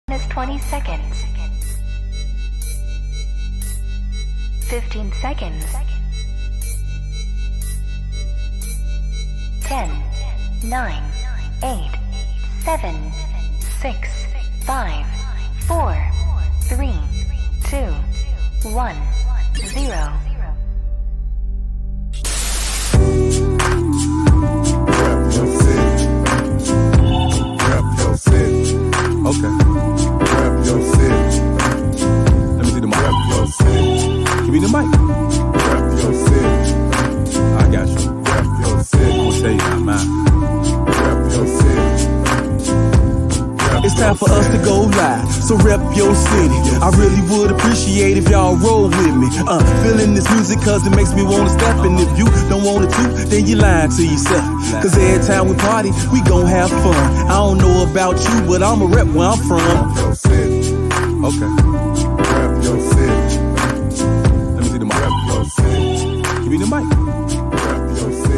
Minus 20 seconds. 15 seconds. 10, 9, 8, 7, 6, 5, 4, 3, 2, 1, 0. Okay. Rep your city. Let me see the mic. Rep your city. Give me the mic. Rep your city. I got you. Rep your city. I'm gonna tell you how mine. Rep your city. It's time for us to go live, so rep your city. I really would appreciate if y'all roll with me. Feeling this music cause it makes me wanna step. And if you don't want it to, then you lying to yourself. Cause every time we party, we gon' have fun. I don't know about you, but I'ma rep where I'm from. Rep your city. Okay. Rep your city. Let me see the mic. Rep your city. Give me the mic. Rep your city.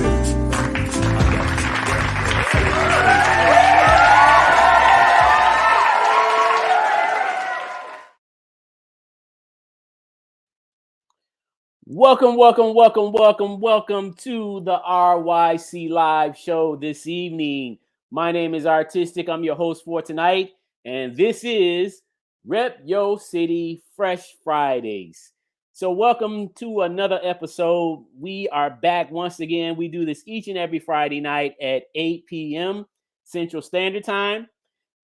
Welcome to the RYC Live show this evening. My name is Artistic. I'm your host for tonight, and this is Rep Yo City Fresh Fridays. So welcome to another episode. We are back once again. We do this each and every Friday night at 8 p.m. Central Standard Time.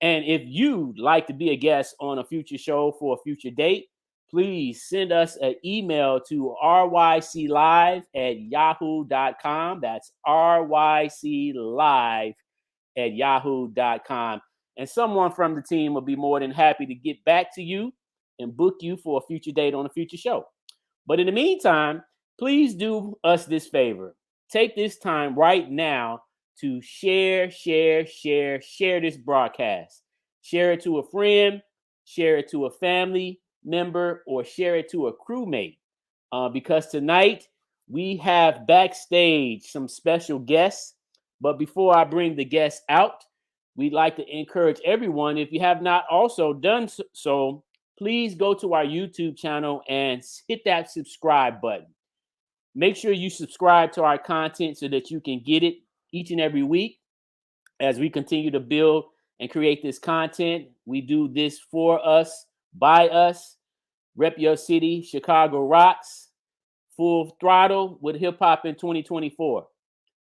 And if you'd like to be a guest on a future show for a future date, please send us an email to ryclive@yahoo.com. That's ryclive@yahoo.com. And someone from the team will be more than happy to get back to you and book you for a future date on a future show. But in the meantime, please do us this favor. Take this time right now to share this broadcast. Share it to a friend, share it to a family member, or share it to a crewmate, because tonight we have backstage some special guests. But before I bring the guests out, we'd like to encourage everyone, if you have not also done so, please go to our YouTube channel and hit that subscribe button. Make sure you subscribe to our content so that you can get it each and every week as we continue to build and create this content. We do this for us, by us. Rep Your City, Chicago rocks, full throttle with hip hop in 2024.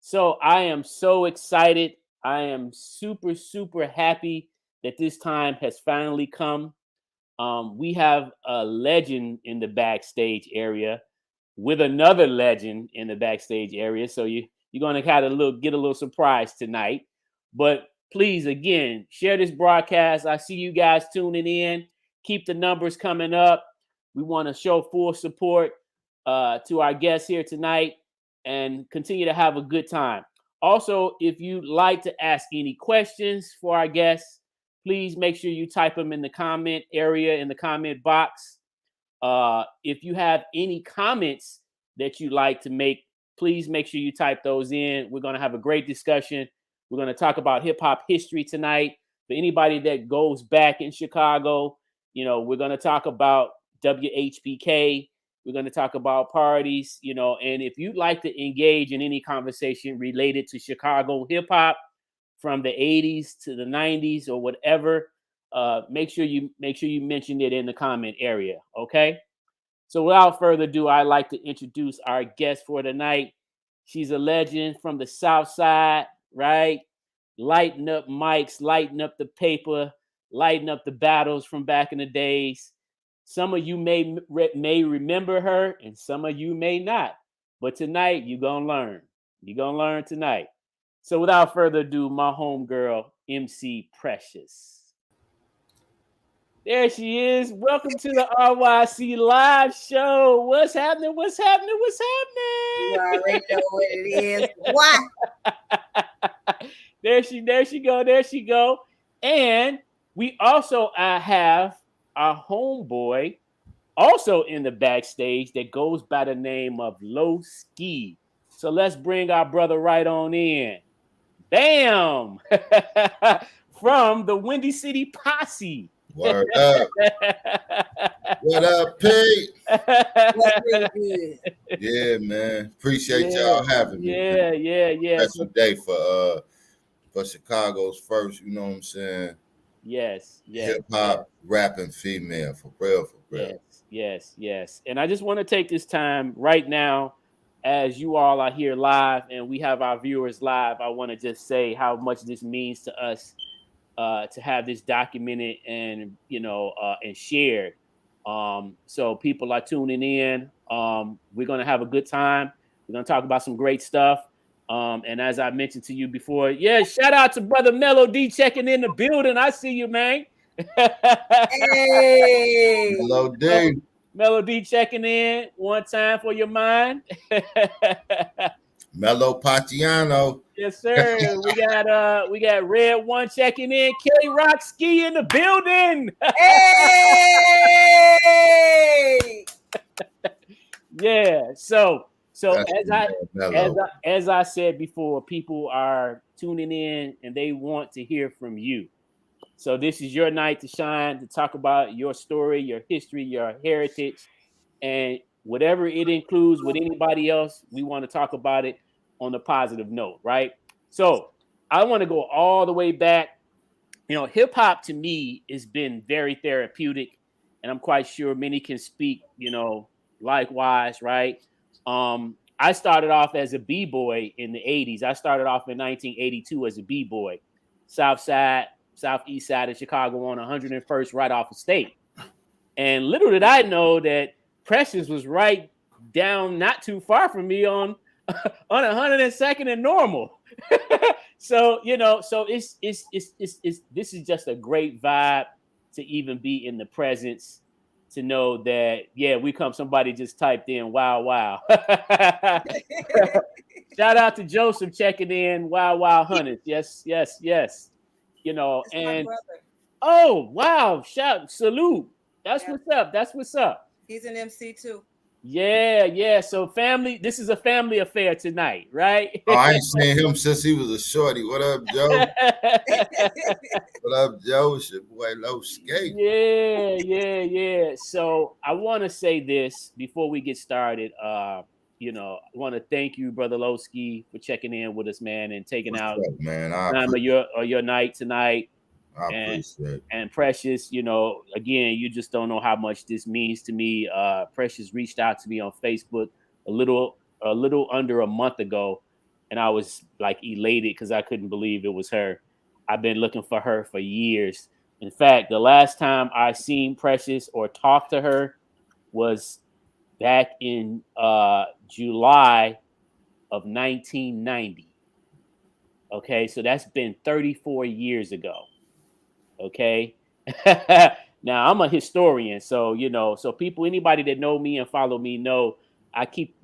So I am so excited. I am super happy that this time has finally come. We have a legend in the backstage area with another legend in the backstage area. So you're going to kind of get a little surprise tonight. But please, again, share this broadcast. I see you guys tuning in. Keep the numbers coming up. We want to show full support to our guests here tonight and continue to have a good time. Also, if you'd like to ask any questions for our guests, please make sure you type them in the comment area, in the comment box. If you have any comments that you'd like to make, please make sure you type those in. We're going to have a great discussion. We're going to talk about hip hop history tonight. For anybody that goes back in Chicago, we're going to talk about WHBK. We're going to talk about parties, and if you'd like to engage in any conversation related to Chicago hip hop from the 80s to the 90s or whatever, make sure you mention it in the comment area. Okay. So without further ado, I'd like to introduce our guest for tonight. She's a legend from the South Side, right? Lighting up mics, lighting up the paper, lighting up the battles from back in the days. Some of you may remember her, and some of you may not. But tonight, you're going to learn. You're going to learn tonight. So without further ado, my homegirl, MC Precious. There she is. Welcome to the RYC Live show. What's happening? You already know what it is. What? There she go. And we also have our homeboy also in the backstage that goes by the name of Low Ski. So let's bring our brother right on in. Bam! From the Windy City Posse. Word up. What up, Pete? That's really good. Yeah, man. Appreciate y'all having me. Man. Yeah. Special day for Chicago's first, you know what I'm saying? Yes. Hip hop rapping female, for real. Yes. And I just want to take this time right now, as you all are here live and we have our viewers live. I want to just say how much this means to us to have this documented and and shared. So people are tuning in. We're gonna have a good time. We're gonna talk about some great stuff. And as I mentioned to you before, shout out to brother Melody checking in the building. I see you, man. Hey. Melody checking in one time for your mind. Mello Patiano. Yes, sir. We got Red One checking in. K-Rock Ski in the building. Hey. Yeah. So as I said before, people are tuning in and they want to hear from you. So this is your night to shine, to talk about your story, your history, your heritage, and whatever it includes with anybody else. We want to talk about it on a positive note, right? So I want to go all the way back. Hip hop to me has been very therapeutic, and I'm quite sure many can speak, likewise, right? I started off as a b-boy in the 80s. I started off in 1982 as a b-boy, southeast side of Chicago on 101st, right off of State. And little did I know that Precious was right down, not too far from me on 102nd and Normal. So it's this is just a great vibe to even be in the presence, to know that somebody just typed in wow. Shout out to Joseph checking in, wow hunters. Yes. And oh wow, salute. That's what's up. He's an MC too. Yeah. So family, this is a family affair tonight, right? Oh, I ain't seen him since he was a shorty. What up, Joe? What up, Joe? It's your boy Low Skate. Yeah. So I want to say this before we get started. I want to thank you, Brother Lowski, for checking in with us, man, and taking out time of your night tonight. I appreciate it. And Precious, again, you just don't know how much this means to me. Precious reached out to me on Facebook a little under a month ago, and I was like elated because I couldn't believe it was her. I've been looking for her for years. In fact, the last time I seen Precious or talked to her was back in July of 1990. Okay, so that's been 34 years ago. Okay. Now I'm a historian, so people, anybody that know me and follow me know I keep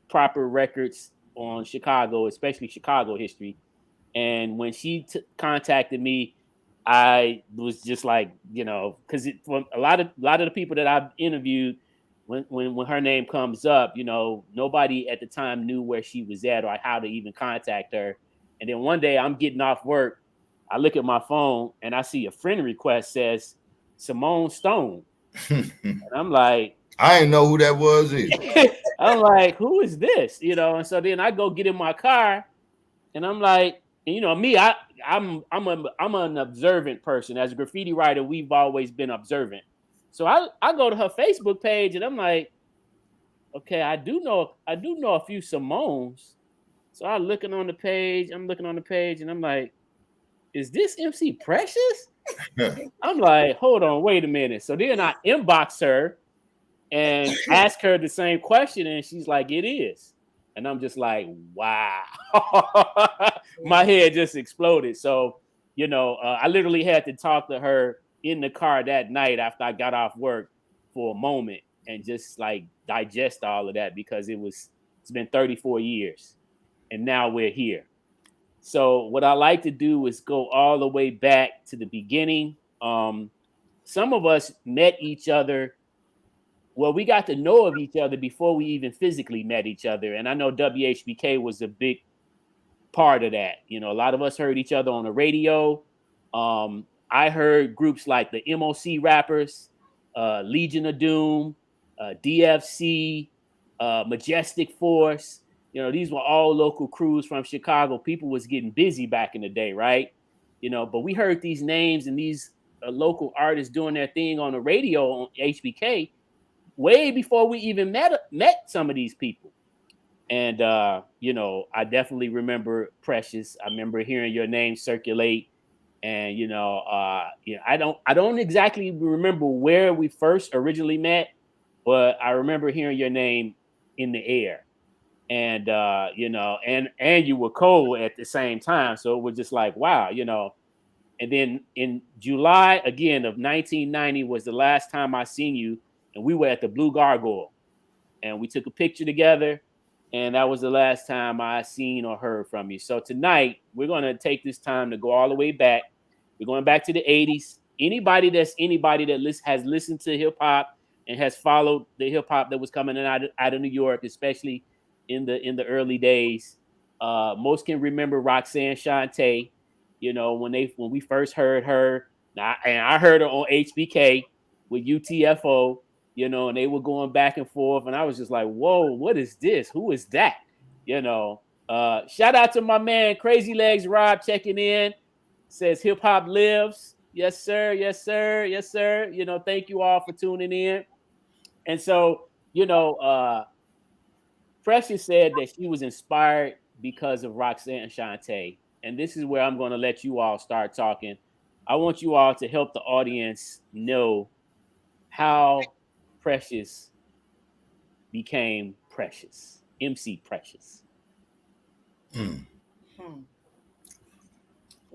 proper records on Chicago, especially Chicago history. And when she contacted me, I was just like, because a lot of the people that I've interviewed, when her name comes up, nobody at the time knew where she was at or how to even contact her. And then one day I'm getting off work, I look at my phone and I see a friend request says Simone Stone. And I'm like, I didn't know who that was either. I'm like, who is this? And so then I go get in my car and I'm like, me, I'm an observant person. As a graffiti writer, we've always been observant. So I go to her Facebook page and I'm like, okay, I do know a few Simones. So I'm looking on the page and I'm like, is this MC Precious? I'm like, hold on, wait a minute. So then I inbox her and ask her the same question, and she's like, it is. And I'm just like, wow. My head just exploded. So, I literally had to talk to her in the car that night after I got off work for a moment and just like digest all of that, because it's been 34 years and now we're here. So what I like to do is go all the way back to the beginning. Some of us met each other. Well, we got to know of each other before we even physically met each other. And I know WHBK was a big part of that. A lot of us heard each other on the radio. I heard groups like the MOC rappers, Legion of Doom, DFC, Majestic Force. You know, these were all local crews from Chicago. People was getting busy back in the day, right? You know, but we heard these names and these local artists doing their thing on the radio on HBK way before we even met some of these people. And you know, I definitely remember Precious. I remember hearing your name circulate. And you know, I don't exactly remember where we first originally met, but I remember hearing your name in the air. And you know, and you were Cole at the same time. So it was just like, wow, you know. And then in July again of 1990 was the last time I seen you, and we were at the Blue Gargoyle, and we took a picture together, and that was the last time I seen or heard from you. So tonight we're gonna take this time to go all the way back. We're going back to the 80s. Anybody that has listened to hip hop and has followed the hip hop that was coming out of New York, especially in the early days, most can remember Roxanne Shante. You know, when we first heard her, and I heard her on HBK with UTFO. You know, and they were going back and forth, and I was just like, "Whoa, what is this? Who is that?" You know. Shout out to my man Crazy Legs Rob checking in. Says hip hop lives. Yes, sir. Yes, sir. Yes, sir. You know, thank you all for tuning in. And so, you know, Precious said that she was inspired because of Roxanne Shante. And this is where I'm going to let you all start talking. I want you all to help the audience know how Precious became Precious, MC Precious.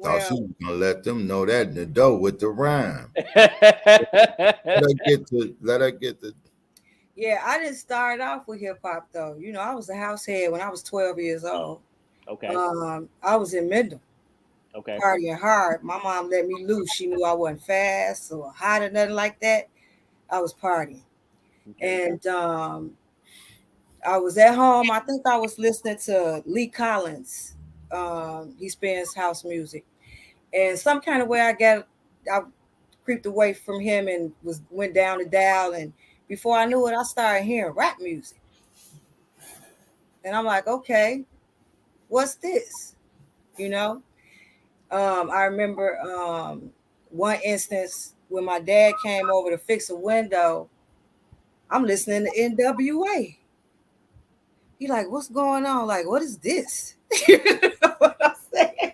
Thought she was gonna let them know that in the door with the rhyme. Let her get the. Yeah, I didn't start off with hip hop though. You know, I was a house head when I was 12 years old. Okay. I was in Mendham. Okay. Partying hard. My mom let me loose. She knew I wasn't fast or hot or nothing like that. I was partying. Okay. And I was at home. I think I was listening to Lee Collins. He spins house music. And some kind of way I creeped away from him and went down the dial. And before I knew it, I started hearing rap music. And I'm like, okay, what's this? You know? I remember one instance when my dad came over to fix a window. I'm listening to NWA. He like, what's going on? Like, what is this? You know what I'm saying?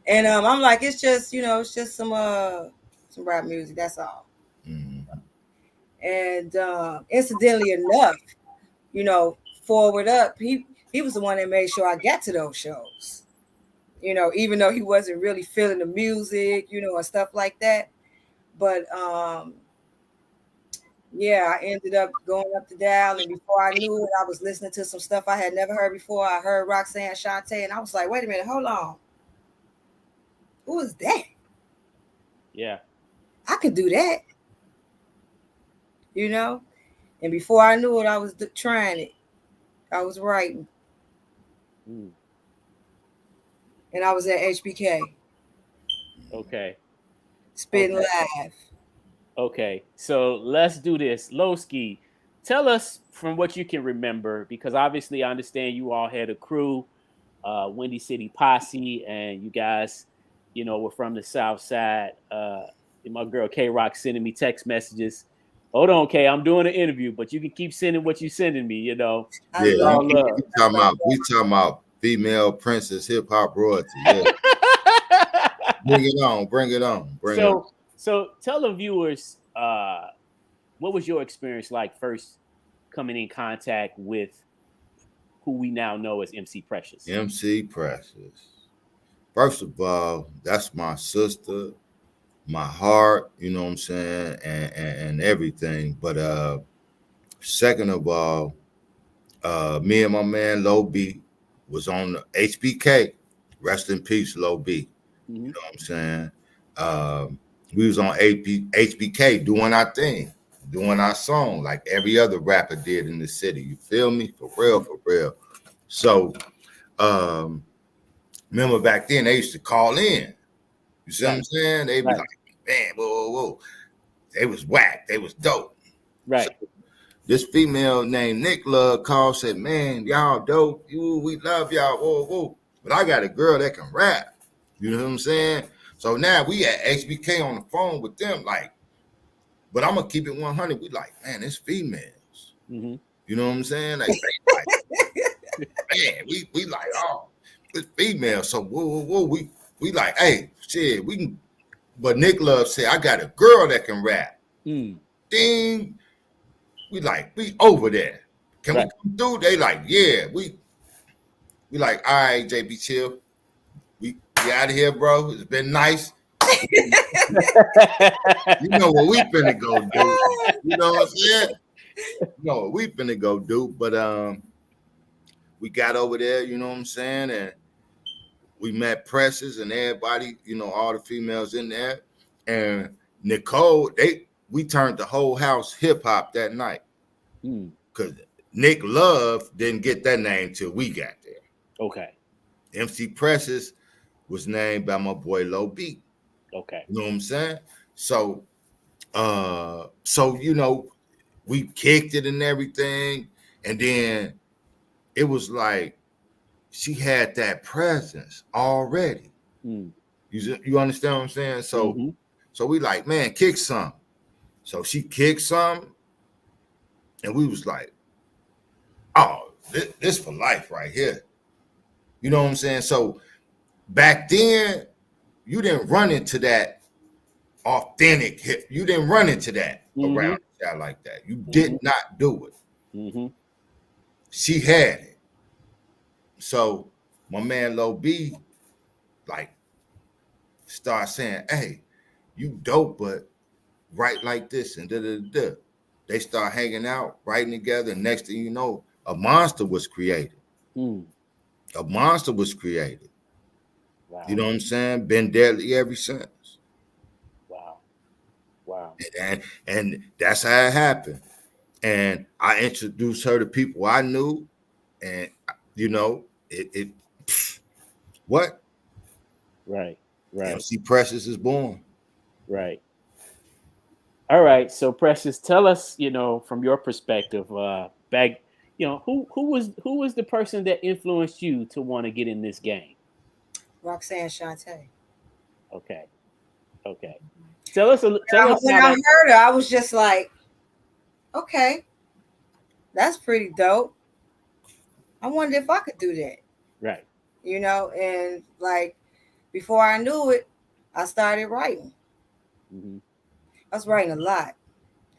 And I'm like, it's just, you know, it's just some rap music. That's all. Mm-hmm. And incidentally enough, you know, Forward Up, he was the one that made sure I got to those shows. You know, even though he wasn't really feeling the music, you know, and stuff like that. But yeah, I ended up going up the dial, and before I knew it, I was listening to some stuff I had never heard before. I heard Roxanne Shante, and I was like, wait a minute, hold on. Who is that? Yeah. I could do that. You know? And before I knew it, I was trying it. I was writing. And I was at HBK. Okay. Spitting live. Okay. So let's do this. Lowski, tell us from what you can remember, because obviously I understand you all had a crew, Windy City Posse, and you guys, you know, we're from the South Side. My girl K-Rock sending me text messages. Hold on, K, I'm doing an interview, but you can keep sending what you're sending me, you know. Yeah, we talking about female princess hip hop royalty. Yeah. Bring it on. So tell the viewers, what was your experience like first coming in contact with who we now know as MC Precious? MC Precious. First of all, that's my sister, my heart, you know what I'm saying, and everything. But second of all, me and my man Low B was on the HBK. Rest in peace, Low B. Mm-hmm. You know what I'm saying? We was on HBK doing our thing, doing our song like every other rapper did in the city. You feel me? For real. So remember back then they used to call in. You see what I'm saying? They be like, man, whoa. They was whack. They was dope. Right. So this female named Nick Love called, said, man, y'all dope. We love y'all. Whoa. But I got a girl that can rap. You know what I'm saying? So now we at HBK on the phone with them, like, but I'm gonna keep it 100. We like, man, it's females. Mm-hmm. You know what I'm saying? Like man, we like, oh, it's females. So whoa. We like, hey, shit, we can. But Nick Love said, I got a girl that can rap. Ding. We like, we over there. Can we come through? They like, yeah. We like, all right, JB, chill. We out of here, bro. It's been nice. You know what we finna go do. You know what I'm saying? You know what we finna go do. But we got over there, you know what I'm saying? And we met Precious and everybody, you know, all the females in there. And Nicole, we turned the whole house hip hop that night. Because Nick Love didn't get that name till we got there. Okay. MC Precious was named by my boy Low B. Okay. You know what I'm saying? So you know, we kicked it and everything, and then it was like she had that presence already. You understand what I'm saying? So so we like, man, kick some. So she kicked some, and we was like, oh, this for life right here. You know what I'm saying? So back then, you didn't run into that authentic hip. You didn't run into that around a child like that. You did not do it. She had it. So my man Low B, like, start saying, hey, you dope, but write like this and da. They start hanging out, writing together. And next thing you know, a monster was created. A monster was created. Wow. You know what I'm saying? Been deadly ever since. Wow. And that's how it happened. And I introduced her to people I knew, and you know, it what? Right. MC Precious is born. Right. All right. So Precious, tell us, you know, from your perspective, back, you know, who was the person that influenced you to want to get in this game? Roxanne Shante. Okay. Tell us. When I heard her, I was just like, okay, that's pretty dope. I wondered if I could do that. Right. You know, and like before I knew it, I started writing. I was writing a lot.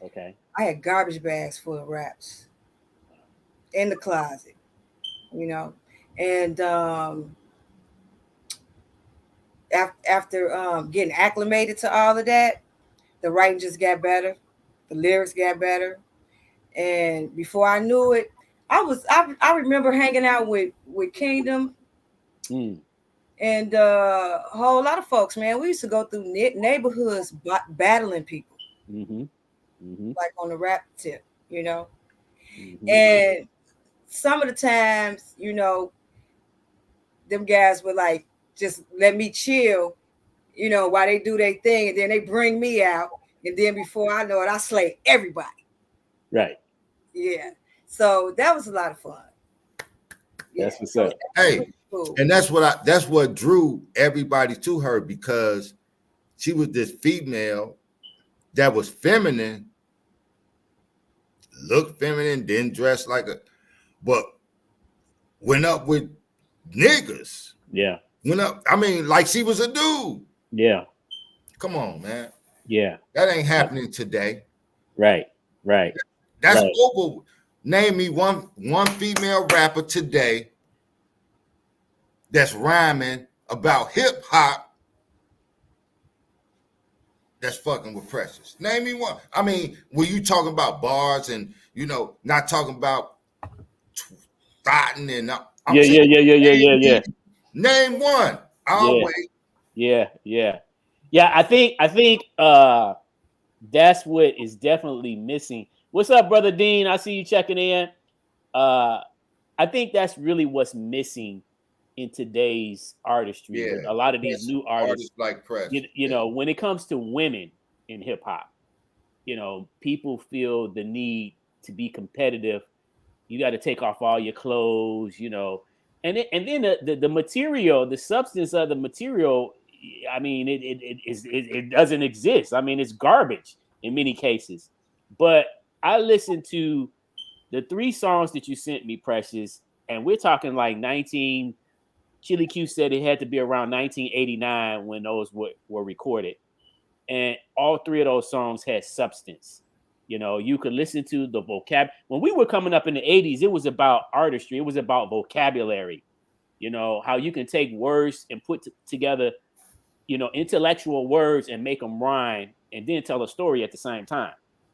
Okay. I had garbage bags full of raps in the closet, you know, and after getting acclimated to all of that, the writing just got better, the lyrics got better, and before I knew it, I remember hanging out with Kingdom and a whole lot of folks. Man, we used to go through neighborhoods battling people, like on the rap tip, you know, and some of the times, you know, them guys would like just let me chill, you know, while they do their thing, and then they bring me out, and then before I know it, I slay everybody. Right. Yeah. So that was a lot of fun. Yeah. That's what's up. Hey, cool. And that's what drew everybody to her, because she was this female that was feminine, looked feminine, didn't dress like but went up with niggas. Yeah. Went up. I mean, like she was a dude. Yeah. Come on, man. Yeah. That ain't happening today. Right. That's over. Name me one female rapper today that's rhyming about hip hop that's fucking with Precious. Name me one. I mean, when you talking about bars and, you know, not talking about thotting and yeah. Name one. I'll wait. Yeah. I think that's what is definitely missing. What's up, brother Dean? I see you checking in. I think that's really what's missing in today's artistry with a lot of these new artists. like Press. You know, when it comes to women in hip hop, you know, people feel the need to be competitive. You got to take off all your clothes, you know, and then the material, the substance of the material. I mean, it doesn't exist. I mean, it's garbage in many cases. But I listened to the 3 songs that you sent me, Precious, and we're talking like 19. Chili Q said it had to be around 1989 when those were recorded, and all 3 of those songs had substance. You know, you could listen to the vocab. When we were coming up in the 80s, it was about artistry. It was about vocabulary. You know, how you can take words and put together, you know, intellectual words and make them rhyme and then tell a story at the same time.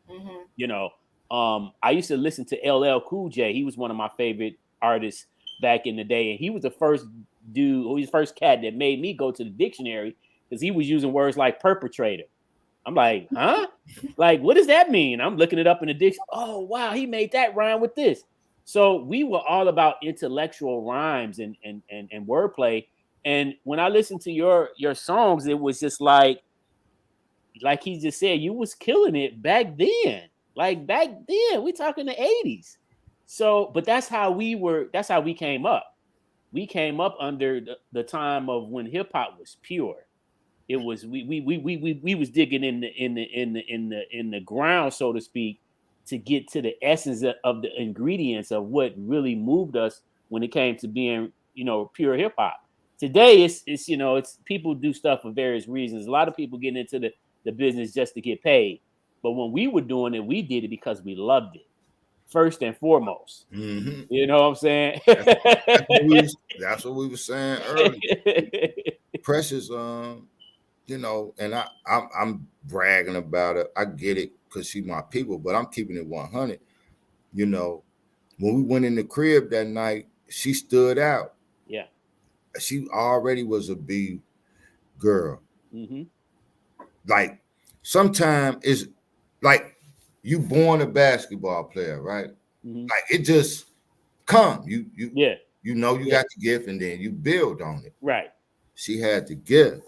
Mm-hmm. You know, I used to listen to LL Cool J. He was one of my favorite artists back in the day. And he was the first dude, or his first cat that made me go to the dictionary because he was using words like perpetrator. I'm like, huh? Like, what does that mean? I'm looking it up in the dictionary. Oh, wow, he made that rhyme with this. So we were all about intellectual rhymes and wordplay. And when I listened to your songs, it was just like he just said, you was killing it back then. Like back then, we talking the 80s. So, but that's how we came up. We came up under the time of when hip hop was pure. It was we was digging in the ground, so to speak, to get to the essence of the ingredients of what really moved us when it came to being, you know, pure hip hop. Today it's you know, it's people do stuff for various reasons. A lot of people get into the business just to get paid. But when we were doing it, we did it because we loved it. First and foremost. Mm-hmm. You know what I'm saying? That's what we were saying earlier. Precious, you know, and I'm bragging about it. I get it because she's my people, but I'm keeping it 100. You know, when we went in the crib that night, she stood out. Yeah. She already was a B girl. Mm-hmm. Like, sometimes it's like you born a basketball player, right? Mm-hmm. Like, it just come. You know you got the gift, and then you build on it. Right. She had the gift.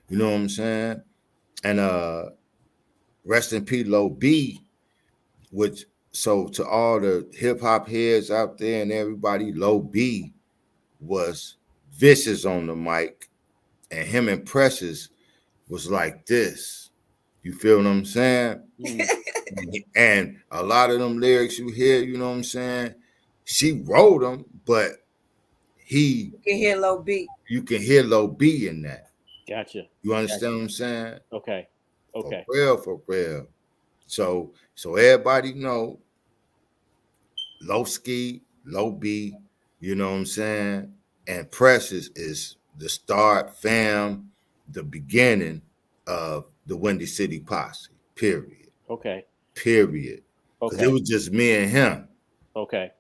You know what I'm saying? And rest in peace, Low B, which, so to all the hip hop heads out there and everybody, Low B was vicious on the mic, and him and Precious was like this. You feel what I'm saying? Mm-hmm. And a lot of them lyrics you hear, you know what I'm saying? She wrote them, but you can hear Low B. You can hear Low B in that. Gotcha. You understand what I'm saying? Okay. For real. So everybody know Low Ski, Low B, you know what I'm saying? And Precious is the start, fam, the beginning of the Windy City Posse, period. Okay. Period. Because it was just me and him. Okay.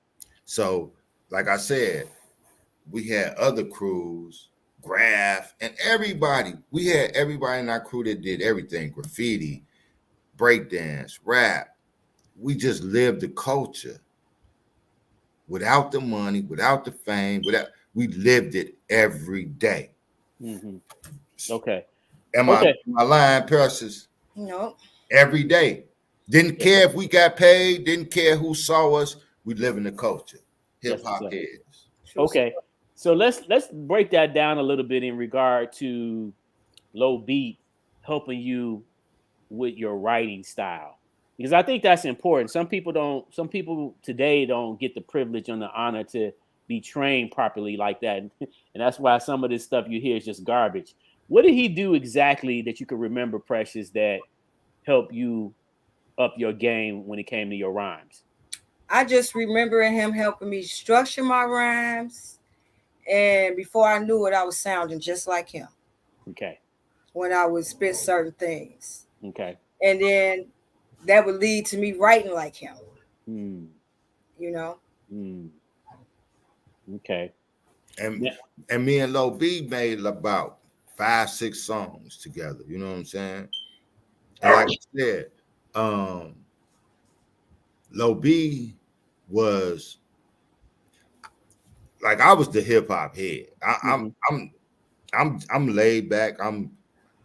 So, like I said, we had other crews, Graph, and everybody. We had everybody in our crew that did everything: graffiti, breakdance, rap. We just lived the culture without the money, without the fame, we lived it every day. Mm-hmm. Okay. Am I lying, Precious? No. Every day. Didn't care if we got paid, didn't care who saw us. We live in the culture. Hip hop is. Okay. So let's break that down a little bit in regard to Low Beat helping you with your writing style, because I think that's important. Some people today don't get the privilege and the honor to be trained properly like that, and that's why some of this stuff you hear is just garbage. What did he do exactly that you could remember, Precious, that helped you up your game when it came to your rhymes? I just remember him helping me structure my rhymes. And before I knew it, I was sounding just like him. Okay. When I would spit certain things. Okay. And then that would lead to me writing like him. You know? Okay. And me and Low B made about 5-6 songs together. You know what I'm saying? And like I said, Low B was, like I was the hip hop head. Mm-hmm. I'm laid back. I'm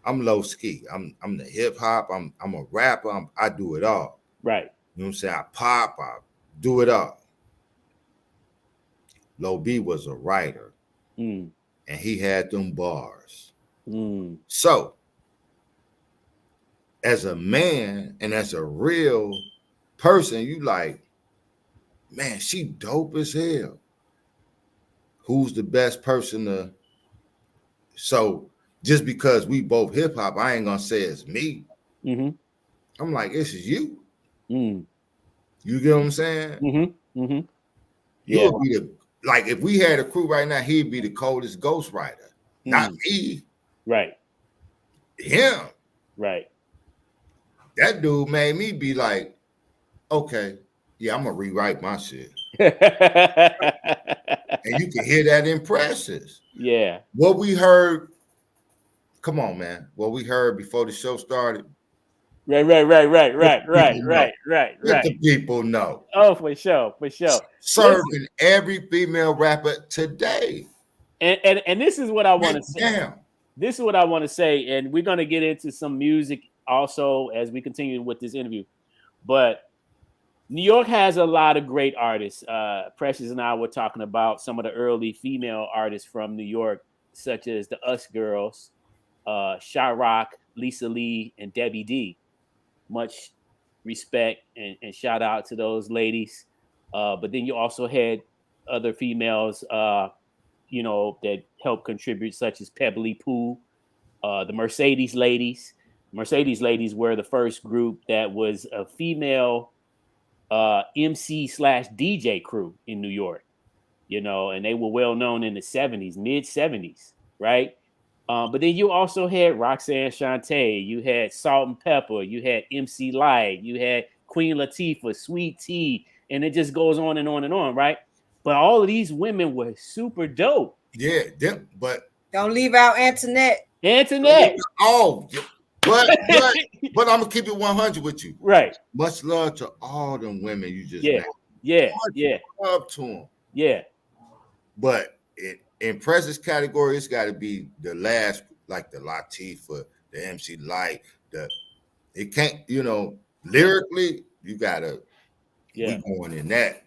low ski. I'm the hip hop. I'm a rapper. I do it all. Right. You know what I'm saying? I pop. I do it all. Low B was a writer, Mm. and he had them bars. Mm. So, as a man and as a real person, you like, man, she dope as hell. Who's the best person to? So, just because we both hip hop, I ain't gonna say it's me. Mm-hmm. I'm like, it's you. Mm. You get what I'm saying? Mm-hmm. Mm-hmm. You Yeah. would be the like if we had a crew right now, he'd be the coldest ghostwriter. Not me, Right. him. Right. That dude made me be like, okay, yeah, I'm gonna rewrite my shit. And you can hear that in presses. Yeah. What we heard, come on, man. What we heard before the show started. Right. Let the people know. Oh, for sure. Serving every female rapper today. And this is what I want to say. Damn. This is what I want to say, and we're going to get into some music also as we continue with this interview. But New York has a lot of great artists. Precious and I were talking about some of the early female artists from New York, such as the Us Girls, Shyrock, Lisa Lee, and Debbie D. Much respect and shout out to those ladies. But then you also had other females, that helped contribute, such as Pebbly Pooh, the Mercedes Ladies. Mercedes Ladies were the first group that was a female MC / DJ crew in New York, and they were well known in the 70s, mid 70s, right? But then you also had Roxanne Shante, you had Salt and Pepper, you had MC Light, you had Queen Latifah, Sweet Tea, and it just goes on and on and on, right? But all of these women were super dope. Yeah, but don't leave out Antoinette. Oh, but I'm gonna keep it 100 with you. Right. Much love to all them women you just named. Yeah. Love to them. Yeah. But in Precious category, it's got to be the last, like the Latifah, the MC Light. It can't, lyrically, you gotta. Yeah. We going in that.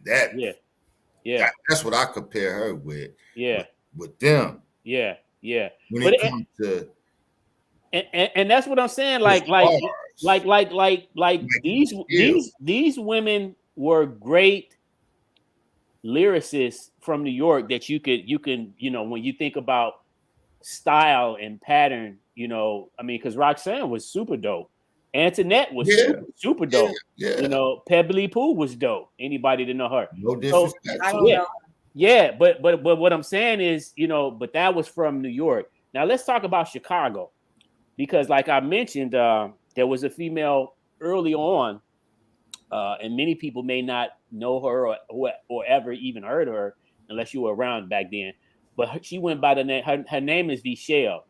Yeah. That's what I compare her with. Yeah. With them. Yeah. When it comes to. And that's what I'm saying. Like these women were great lyricists from New York that you can when you think about style and pattern, because Roxanne was super dope. Antoinette was super dope. Yeah. Pebbly Pooh was dope. Anybody to know her? No disrespect. I don't know. Yeah, but what I'm saying is, but that was from New York. Now let's talk about Chicago. Because like I mentioned, there was a female early on, and many people may not know her or ever even heard of her unless you were around back then. But she went by the name, her name is Vichelle.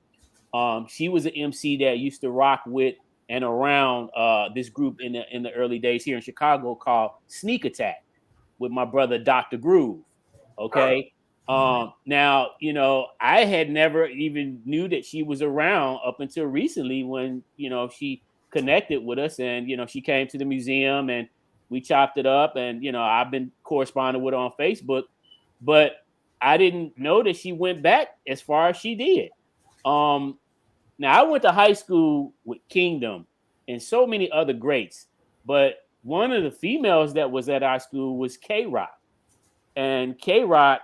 She was an MC that used to rock with and around this group in the early days here in Chicago called Sneak Attack with my brother Dr. Groove. Okay. Now, I had never even knew that she was around up until recently when, she connected with us and, she came to the museum and we chopped it up and, I've been corresponding with her on Facebook, but I didn't know that she went back as far as she did. Now I went to high school with Kingdom and so many other greats, but one of the females that was at our school was K-Rock. And K-Rock,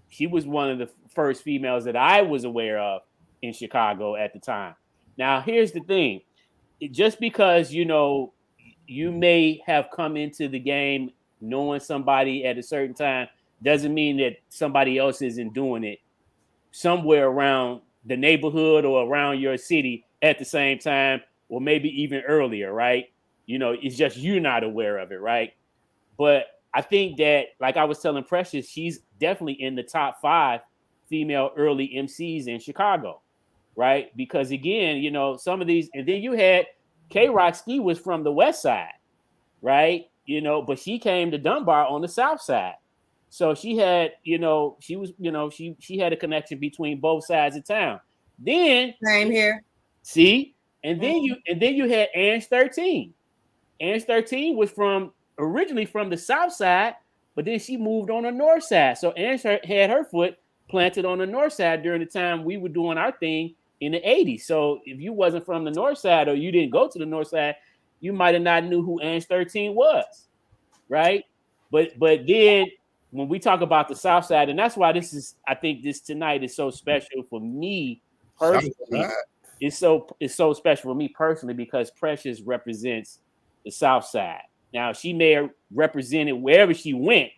she was one of the first females that I was aware of in Chicago at the time. Now, here's the thing. Just because, you may have come into the game knowing somebody at a certain time doesn't mean that somebody else isn't doing it somewhere around the neighborhood or around your city at the same time, or maybe even earlier, right? It's just you're not aware of it, right? But I think that, like I was telling Precious, she's definitely in the top 5 female early MCs in Chicago, right? Because again, some of these, and then you had K-Rock Ski was from the West Side, right? but she came to Dunbar on the south side. So she had, she had a connection between both sides of town. Then Same here. See, and then you had Ange 13. Ange 13 was originally from the south side, but then she moved on the north side. So Ange had her foot planted on the north side during the time we were doing our thing in the 80s. So if you wasn't from the north side or you didn't go to the north side, you might have not knew who Ange 13 was, right? But then when we talk about the south side, and that's why I think this tonight is so special for me personally. It's so special for me personally because Precious represents the south side. Now she may have represented wherever she went,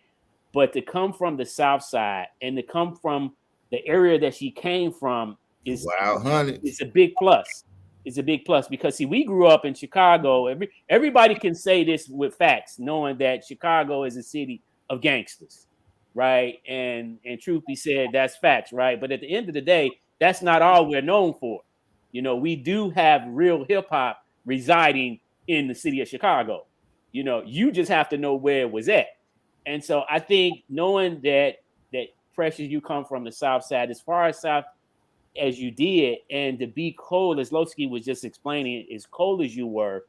but to come from the south side and to come from the area that she came from is it's a big plus. It's a big plus because see, we grew up in Chicago. Everybody can say this with facts, knowing that Chicago is a city of gangsters, right? And truth be said, that's facts, right? But at the end of the day, that's not all we're known for. We do have real hip hop residing in the city of Chicago. You just have to know where it was at. And so I think knowing that Precious, you come from the south side, as far as south as you did, and to be cold, as Lowski was just explaining, as cold as you were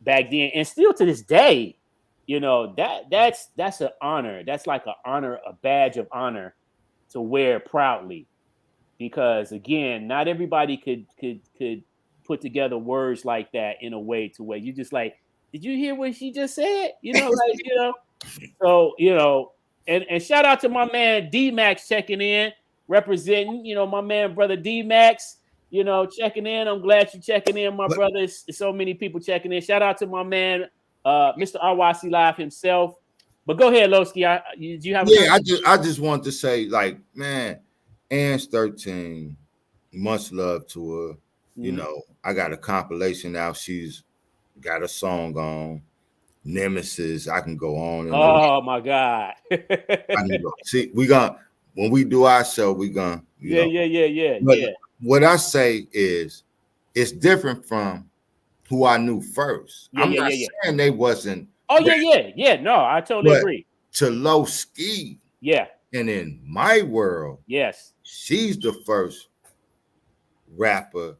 back then, and still to this day, that's an honor. That's like an honor, a badge of honor to wear proudly. Because again, not everybody could put together words like that in a way to where you just like, did you hear what she just said? So and shout out to my man D-Max checking in, representing, my man brother D-Max, checking in. I'm glad you're checking in, my brother. It's so many people checking in. Shout out to my man, Mr. RYC Live himself. But go ahead, Lowski. Do you have? I just want to say, like, man, Ange 13, much love to her. Mm-hmm. I got a compilation now. She's got a song on Nemesis. I can go on. Oh my God. I can go. See, when we do our show, we gonna. Yeah. But what I say is, it's different from who I knew first. I'm not saying they wasn't. Oh yeah. No, I totally agree. To Lowski. Yeah. And in my world, yes, she's the first rapper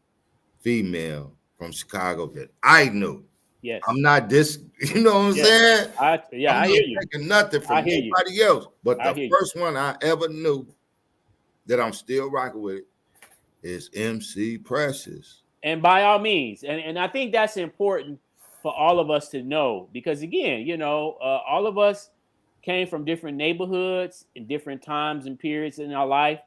female from Chicago that I knew. Yes. I'm not this, you know what I'm saying? I hear you. Taking nothing from anybody else. But the first one I ever knew that I'm still rocking with is MC Precious. And by all means, and I think that's important for all of us to know, because again, all of us came from different neighborhoods in different times and periods in our life,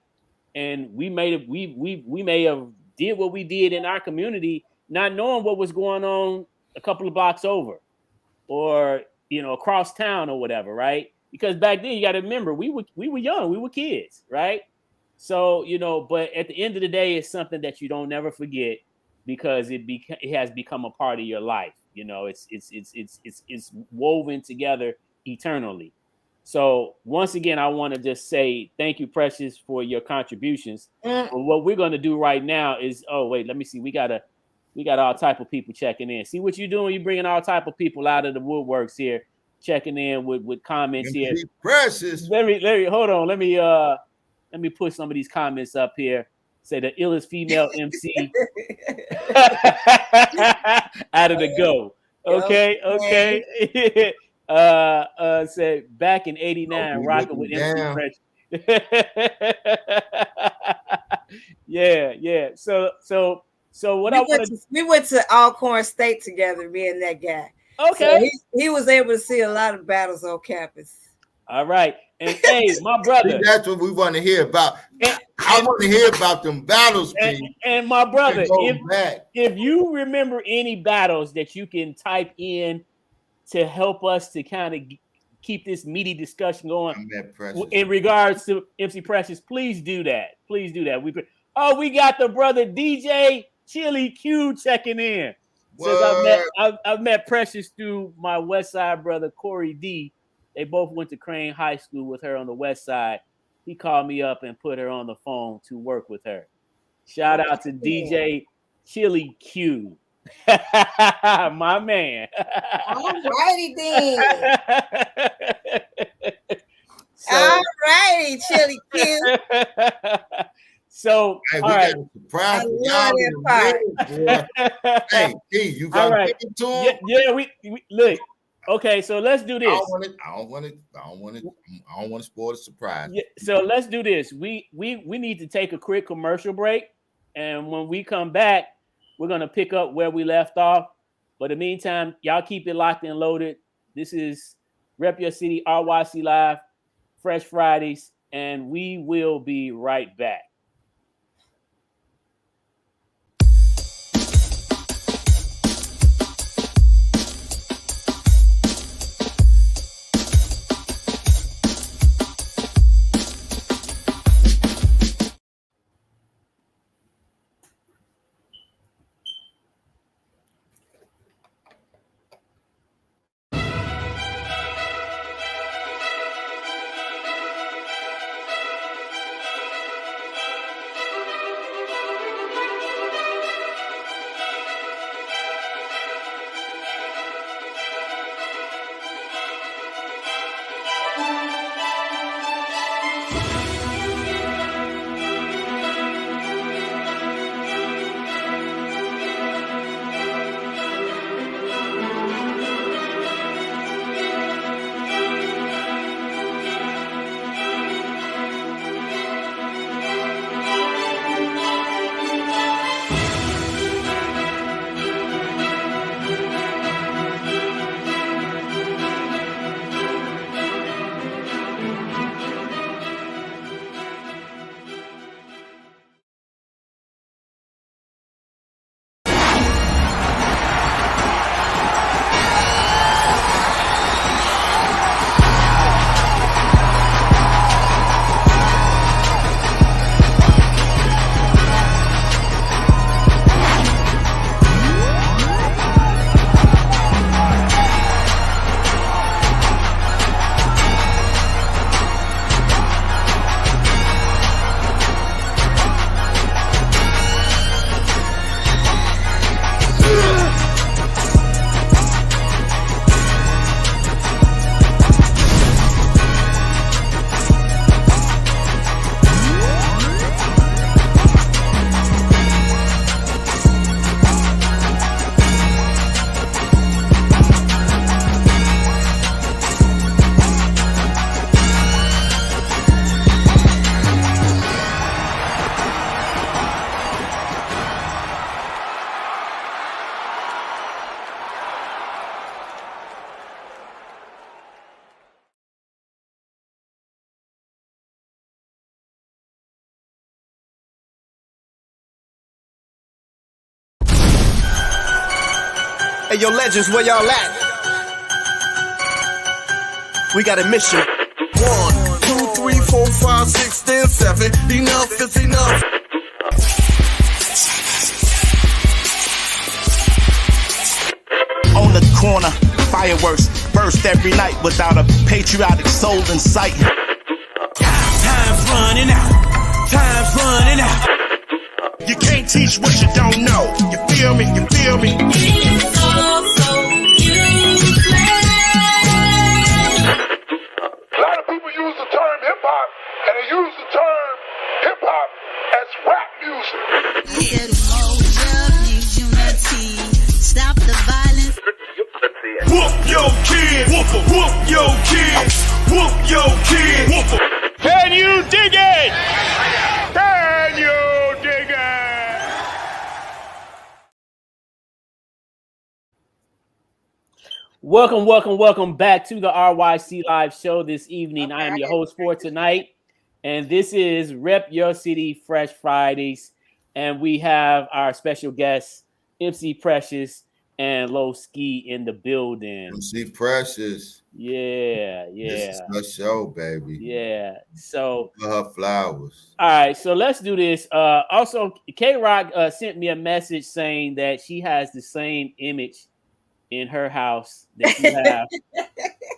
and we may have did what we did in our community, not knowing what was going on a couple of blocks over, or across town or whatever, right? Because back then you got to remember we were young, we were kids, right? So but at the end of the day, it's something that you don't never forget because it has become a part of your life. It's woven together eternally. So once again, I want to just say thank you, Precious, for your contributions. But what we're going to do right now is, let me see. We got all type of people checking in. See what you're doing? You're bringing all type of people out of the woodworks here, checking in with comments here. Precious. Let me hold on. Let me put some of these comments up here. Say the illest female MC out of the go. Okay. Said back in '89, rocking with MC Precious. Yeah. So what we went to Alcorn State together, me and that guy. Okay. So he was able to see a lot of battles on campus. All right. And hey, my brother. That's what we want to hear about. I want to hear about them battles, and my brother, if you remember any battles that you can type in to help us to kind of keep this meaty discussion going in regards to MC Precious, please do that. We got the brother DJ Chili Q checking in. Says I've met Precious through my West Side brother Corey D. They both went to Crane High School with her on the West Side. He called me up and put her on the phone to work with her. Shout out to DJ Chili Q. My man. All righty then. So, All righty, Chili Q. So, Hey, we all got right. a surprise I for love y'all that in the middle, boy. Hey, Keith, you All gonna right. give it to him? Yeah, we look. Okay, so let's do I this. don't want to spoil the surprise. Yeah, so let's do this. We need to take a quick commercial break, and when we come back, we're gonna pick up where we left off. But in the meantime, y'all keep it locked and loaded. This is Rep Your City RYC Live, Fresh Fridays, and we will be right back. Hey, yo, legends, where y'all at? We got a mission. 1, 2, 3, 4, 5, 6, 10, 7. Enough is enough. On the corner, fireworks burst every night without a patriotic soul in sight. Time's running out. Time's running out. You can't teach what you don't know. You feel me? You feel me? It's so useless. A lot of people use the term hip-hop, and they use the term hip-hop as rap music. I said Moja needs unity. Stop the violence. Whoop your kid. Whoop your kid. Whoop your kid. Whoop. Can you dig it? Can you dig it? Welcome back to the RYC Live show this evening. I am your host for tonight, and this is Rep Your City Fresh Fridays, and we have our special guests, MC Precious and Low Ski in the building. MC Precious. Yeah. This is her show, baby. Yeah. So Give her flowers. all right, so let's do this. Also, K-Rock sent me a message saying that she has the same image in her house that you have.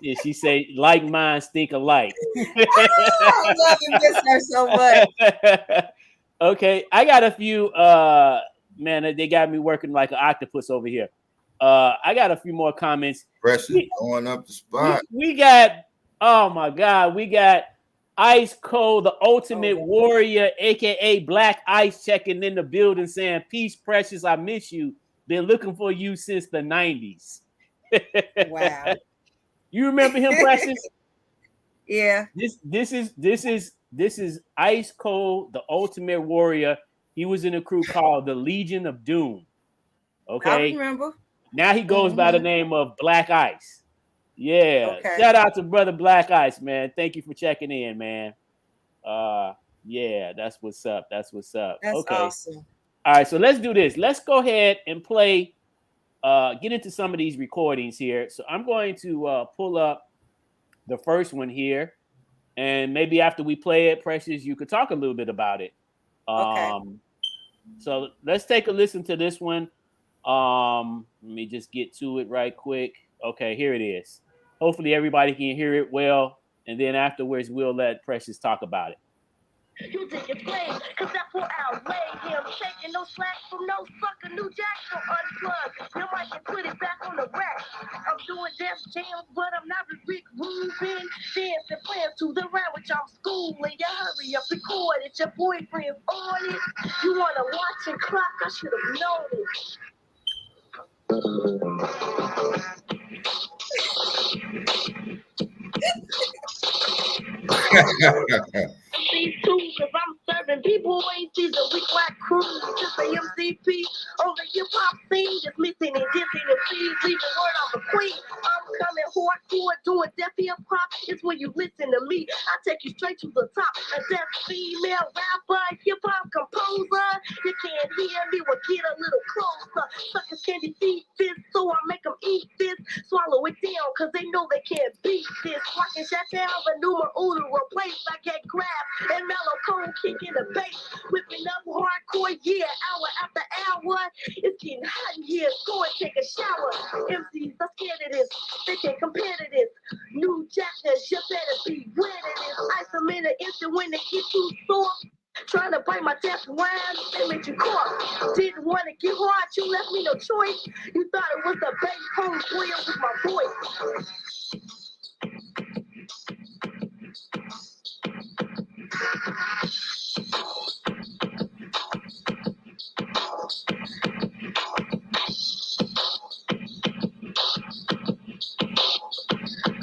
And she said, like mine, stink alike. I love you, miss her so much. Okay, I got a few man, they got me working like an octopus over here. I got a few more comments. Precious going up the spot. We got, oh my God, we got Ice Cold, the Ultimate Warrior, aka Black Ice, checking in the building saying, "Peace, Precious, I miss you. Been looking for you since the 90s." Wow. You remember him, Precious? Yeah. This is Ice Cold, the Ultimate Warrior. He was in a crew called the Legion of Doom. Okay. I remember. Now he goes by the name of Black Ice. Yeah. Okay. Shout out to brother Black Ice, man. Thank you for checking in, man. Yeah, that's what's up. That's what's up. That's okay. awesome. All right, so let's do this. Let's go ahead and play, get into some of these recordings here. So I'm going to pull up the first one here. And maybe after we play it, Precious, you could talk a little bit about it. Okay. So let's take a listen to this one. Let me just get to it right quick. Okay, here it is. Hopefully everybody can hear it well. And then afterwards, we'll let Precious talk about it. You did your play, cause that's what outlay him. Shaking no slack from no sucker, new jack, so unplug. Your mic and put it back on the rack. I'm doing dance jams, but I'm not Rick Rubin. Dancing plans to the round, which I'm schooling. You hurry up, record it. Your boyfriend's on it. You wanna watch and clock? I should have known it. These two, cause I'm serving B-boys, these are weak like crews, just a MCP on the hip-hop scene, just missing and dissing and fees, leaving word on the queen. I'm coming hardcore, doing deaf hip-hop, it's when you listen to me, I take you straight to the top, a deaf female rapper, hip-hop composer, you can't hear me, well get a little closer, suckers can't defeat this, so I make them eat this, swallow it down, cause they know they can't beat this, rockin' shut down the numero uno, replace, I get grabbed, and mellow cone kicking the bass, whipping up hardcore, yeah, hour after hour. It's getting hot in here, go and take a shower. MCs are scared of this, they can't compare to this. New jackers, you better be aware of this. Ice them in an instant when they get too sore. Trying to bite my death rhyme, they made you cough. Didn't want to get hard, you left me no choice. You thought it was the bass home squeal with my voice.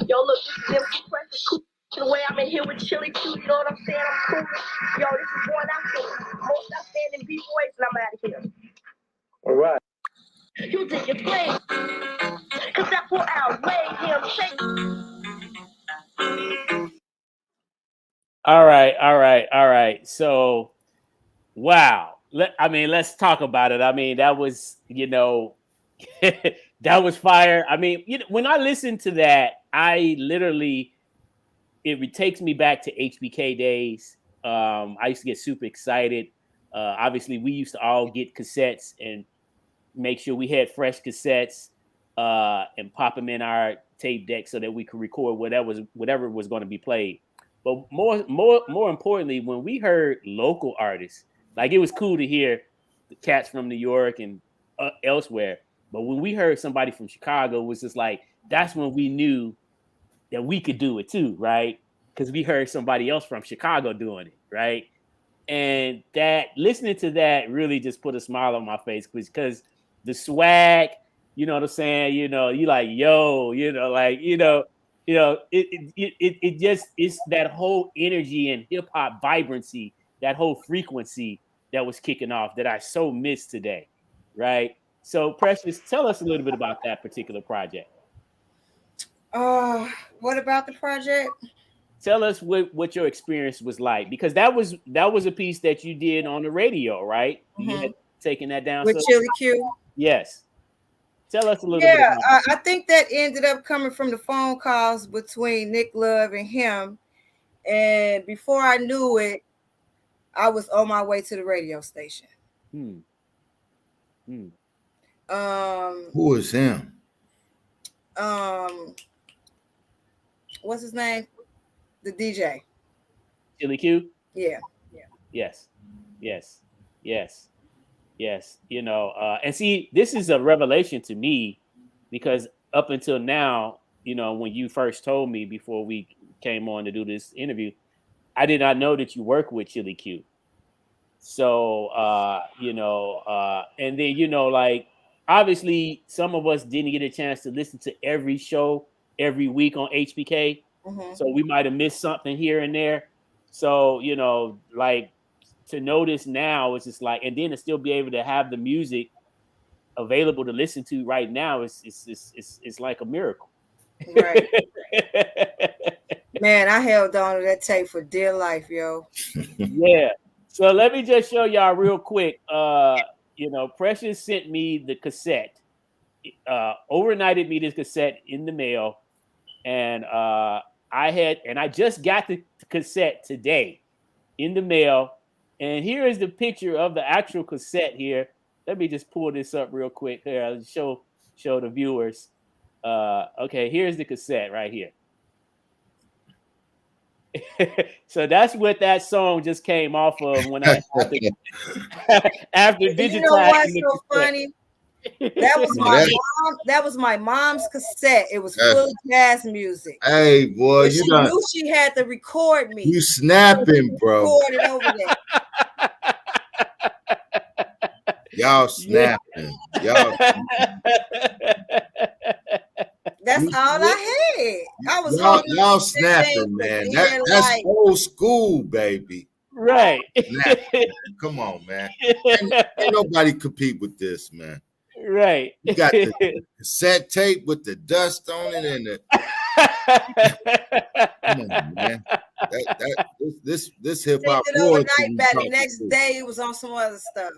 Yo, look, this is MC Precious, cool. The way I'm in here with Chili Q, you know what I'm saying? I'm cool. Yo, this is going out to most outstanding B-boys, and I'm out of here. All right. You did your play, cause that's what outlay him. All right. So, wow. Let's talk about it. I mean, that was, that was fire. I mean, when I listen to that, I literally, it takes me back to HBK days. I used to get super excited. Obviously, we used to all get cassettes and make sure we had fresh cassettes and pop them in our tape deck so that we could record whatever was going to be played. But more importantly, when we heard local artists, like it was cool to hear the cats from New York and elsewhere. But when we heard somebody from Chicago, it was just like, that's when we knew that we could do it too, right? Because we heard somebody else from Chicago doing it, right? And that listening to that really just put a smile on my face because the swag, you know what I'm saying? You like, yo, it just, it's that whole energy and hip hop vibrancy, that whole frequency that was kicking off that I so missed today, right? So Precious, tell us a little bit about that particular project. What about the project? Tell us what your experience was like, because that was a piece that you did on the radio, right? Mm-hmm. You had taken that down with Chili Q. Yes. Tell us a little bit. Yeah, I think that ended up coming from the phone calls between Nick Love and him, and before I knew it, I was on my way to the radio station. Who is him? What's his name? The DJ. Chili Q? Yeah. Yes. Yes, and see, this is a revelation to me because up until now, when you first told me before we came on to do this interview, I did not know that you work with Chili Q. So, and then, like, obviously some of us didn't get a chance to listen to every show every week on HBK. Mhm. So we might have missed something here and there. So, like, to notice now, it's just like, and then to still be able to have the music available to listen to right now it's like a miracle. Right. Man, I held on to that tape for dear life, yo. Yeah. So let me just show y'all real quick. Precious sent me the cassette. Overnighted me this cassette in the mail, and I just got the cassette today in the mail. And here is the picture of the actual cassette here. Let me just pull this up real quick here. I'll show the viewers. Okay, here's the cassette right here. So that's what that song just came off of when I after digitizing. You know what's so funny? That was my mom. That was my mom's cassette. It was full of jazz music. Hey, boy, she knew she had to record me. You snapping, bro? Recorded over there. Y'all snapping. Y'all. That's all I had. I was y'all snapping, man. That's old school, baby. Right. Come on, man. Ain't nobody compete with this, man. Right. You got the cassette tape with the dust on it and the. Come on, man. This hip hop royalty. Back the next day, it was on some other stuff.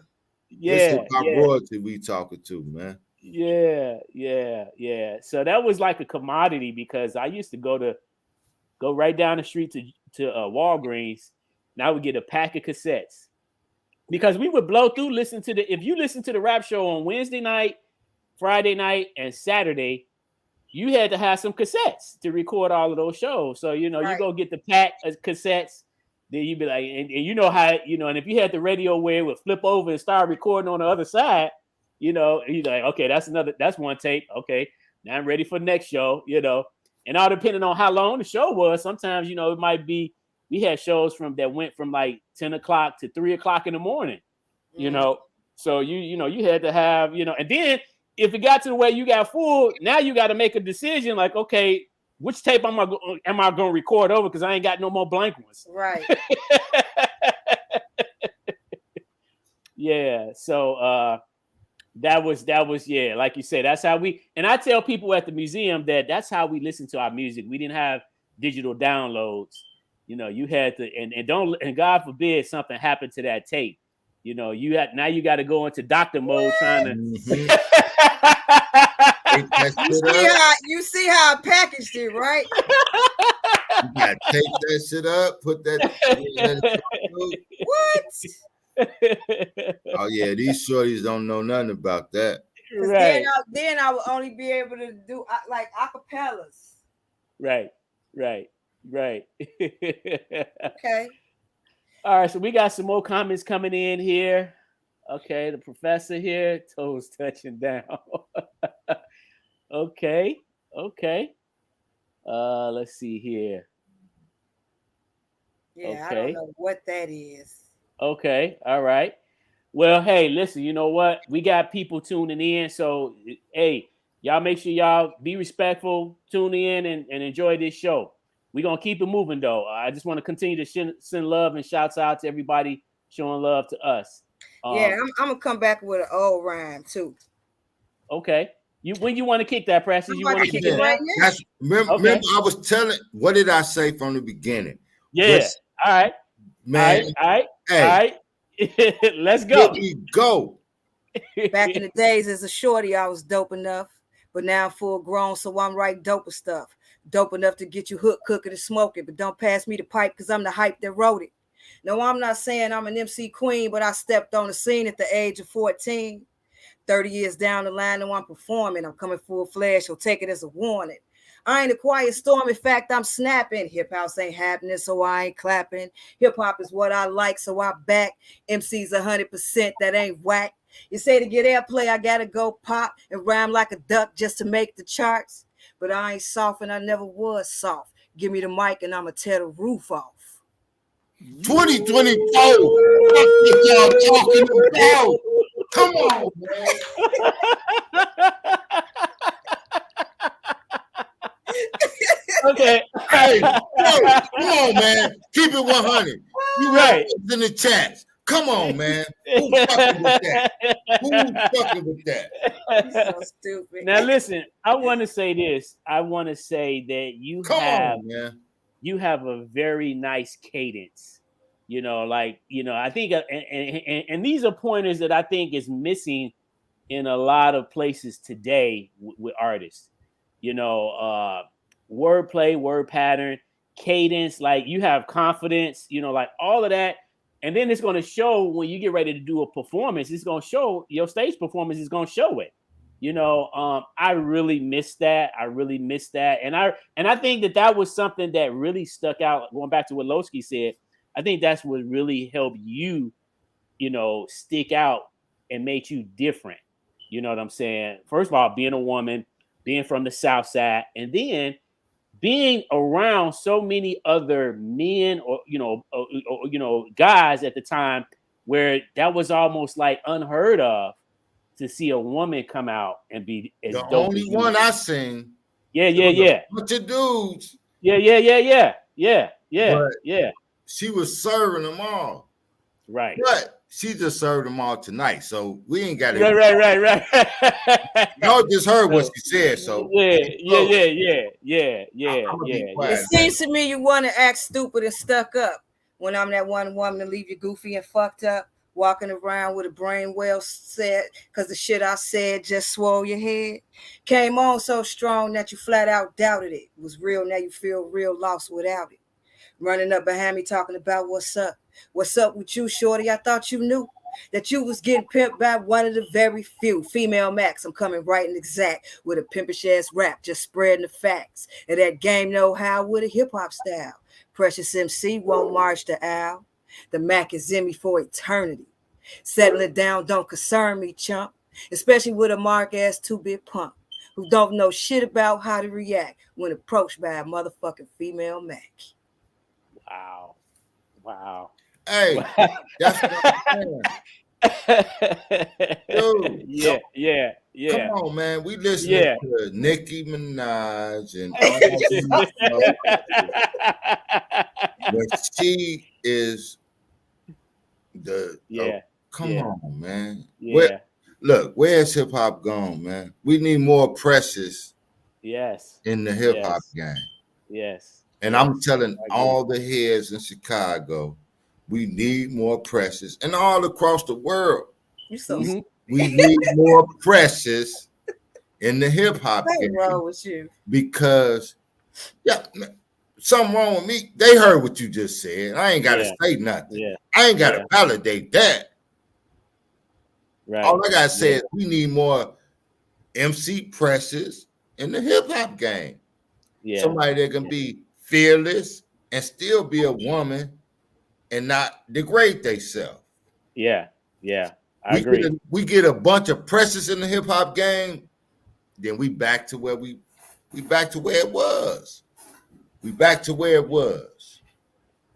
Yeah. This hip hop royalty we talking to, man. Yeah. So that was like a commodity because I used to go right down the street to Walgreens, and I would get a pack of cassettes because we would blow through. If you listen to the rap show on Wednesday night, Friday night, and Saturday, you had to have some cassettes to record all of those shows. So you go get the pack of cassettes. Then you'd be like, and you know how and if you had the radio where it would flip over and start recording on the other side. You're like, okay, that's one tape. Okay, now I'm ready for the next show, and all depending on how long the show was. Sometimes, it might be, we had shows that went from like 10 o'clock to 3 o'clock in the morning, so you had to have, and then if it got to the way you got full, now you got to make a decision like, okay, which tape am I going to record over? Cause I ain't got no more blank ones. Right. Yeah. So, that was like you said, that's how and I tell people at the museum that's how we listen to our music. We didn't have digital downloads. You had to and God forbid something happened to that tape. You got to go into doctor mode trying to you see how I packaged it, right? You gotta take that shit up, put that what? Oh yeah, these shorties don't know nothing about that. Right. Then I would only be able to do like acapellas. Right. Okay. All right, so we got some more comments coming in here. Okay, the professor here, toes touching down. Okay. Let's see here. Yeah, okay. I don't know what that is. Okay, all right. Well, hey, listen, you know what? We got people tuning in. So, hey, y'all make sure y'all be respectful, tune in, and enjoy this show. We're going to keep it moving, though. I just want to continue to send love and shouts out to everybody showing love to us. Yeah, I'm going to come back with an old rhyme, too. Okay. When you want to kick that, Precious? You want to kick it right now? Remember, I was telling, what did I say from the beginning? Yeah. All right. Man. All right. Hey. All right. Let's go. Here we go. Back in the days as a shorty, I was dope enough, but now I'm full grown, so I'm writing doper stuff. Dope enough to get you hooked, cooking, and smoking, but don't pass me the pipe because I'm the hype that wrote it. No, I'm not saying I'm an MC queen, but I stepped on the scene at the age of 14. 30 years down the line, and I'm performing. I'm coming full fledged, so take it as a warning. I ain't a quiet storm. In fact, I'm snapping. Hip house ain't happening, so I ain't clapping. Hip hop is what I like, so I back. MC's 100%. That ain't whack. You say to get airplay, I gotta go pop and rhyme like a duck just to make the charts. But I ain't soft and I never was soft. Give me the mic and I'ma tear the roof off. 2024. That's what y'all talking about. Come on, man. Okay. Hey, yo, come on, man. Keep it 100. You Right. in the chats. Come on, man. Who's fucking with that? Who's fucking with that? You're so stupid. Now listen, I want to say this. I want to say that you have a very nice cadence. You know, like, you know, I think, and these are pointers that I think is missing in a lot of places today with artists. You know, wordplay, word pattern, cadence, like you have confidence, you know, like all of that. And then it's going to show when you get ready to do a performance. It's going to show your stage performance is going to show it. You know, I really missed that. And I think that was something that really stuck out. Going back to what Lowski said, I think that's what really helped you, you know, stick out and made you different. You know what I'm saying? First of all, being a woman, being from the South Side, and then being around so many other men or guys at the time where that was almost like unheard of to see a woman come out and be as the dope only as you. one I seen. Yeah. Bunch of dudes. Yeah. She was serving them all. Right. But she just served them all tonight. So we ain't got it. Right. Y'all just heard what she said. So yeah. It seems to me you want to act stupid and stuck up when I'm that one woman to leave you goofy and fucked up, walking around with a brain well set because the shit I said just swole your head. Came on so strong that you flat out doubted it. It was real, now you feel real lost without it. Running up behind me talking about what's up. What's up with you, shorty? I thought you knew that you was getting pimped by one of the very few. Female Max, I'm coming right and exact with a pimpish ass rap, just spreading the facts. And that game know how with a hip hop style. Precious MC won't march the owl. The Mac is in me for eternity. Settling down don't concern me, chump. Especially with a mark ass 2-bit punk who don't know shit about how to react when approached by a motherfucking female Mac. Wow. Hey, that's what I'm saying. Dude, yeah. Come on, man. We listening to Nicki Minaj and all when she is the come on, man. Yeah. Where's hip hop gone, man? We need more Precious. Yes. In the hip hop game. Yes. And I'm telling all the heads in Chicago, we need more Precious, and all across the world. You so we need more Precious in the hip hop game. What's wrong with you? Because something wrong with me. They heard what you just said. I ain't got to say nothing. Yeah. I ain't got to validate that. Right. All I gotta say is we need more MC Precious in the hip hop game. Yeah. Somebody that can be fearless and still be a woman and not degrade themselves. Yeah. I agree. We get a bunch of Precious in the hip hop game, then we back to where we back to where it was. We back to where it was.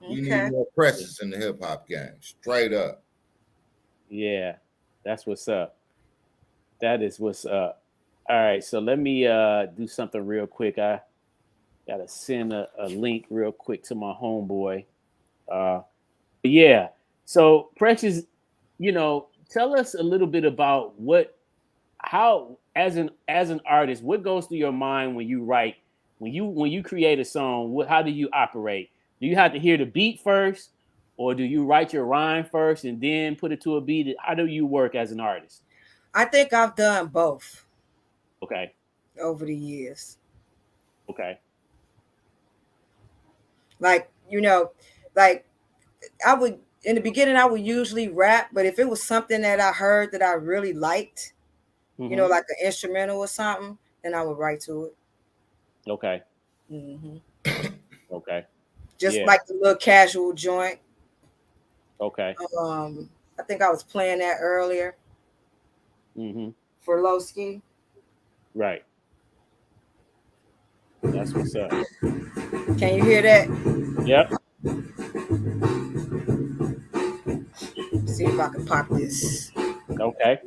Okay. We need more Precious in the hip hop game, straight up. Yeah, that's what's up. That is what's up. All right, so let me do something real quick. I gotta send a link real quick to my homeboy. So Precious, tell us a little bit about how as an artist, what goes through your mind when you write, when you create a song? How do you operate? Do you have to hear the beat first, or do you write your rhyme first and then put it to a beat? How do you work as an artist? I think I've done both. Okay. Over the years. Okay. I would, in the beginning, I would usually rap, but if it was something that I heard that I really liked, like an instrumental or something, then I would write to it. Okay. Mm-hmm. Okay. Just like the little casual joint. Okay. I think I was playing that earlier. Mm-hmm. For Lowski. Right. That's what's up. Can you hear that? Yep. See if I can pop this. Okay.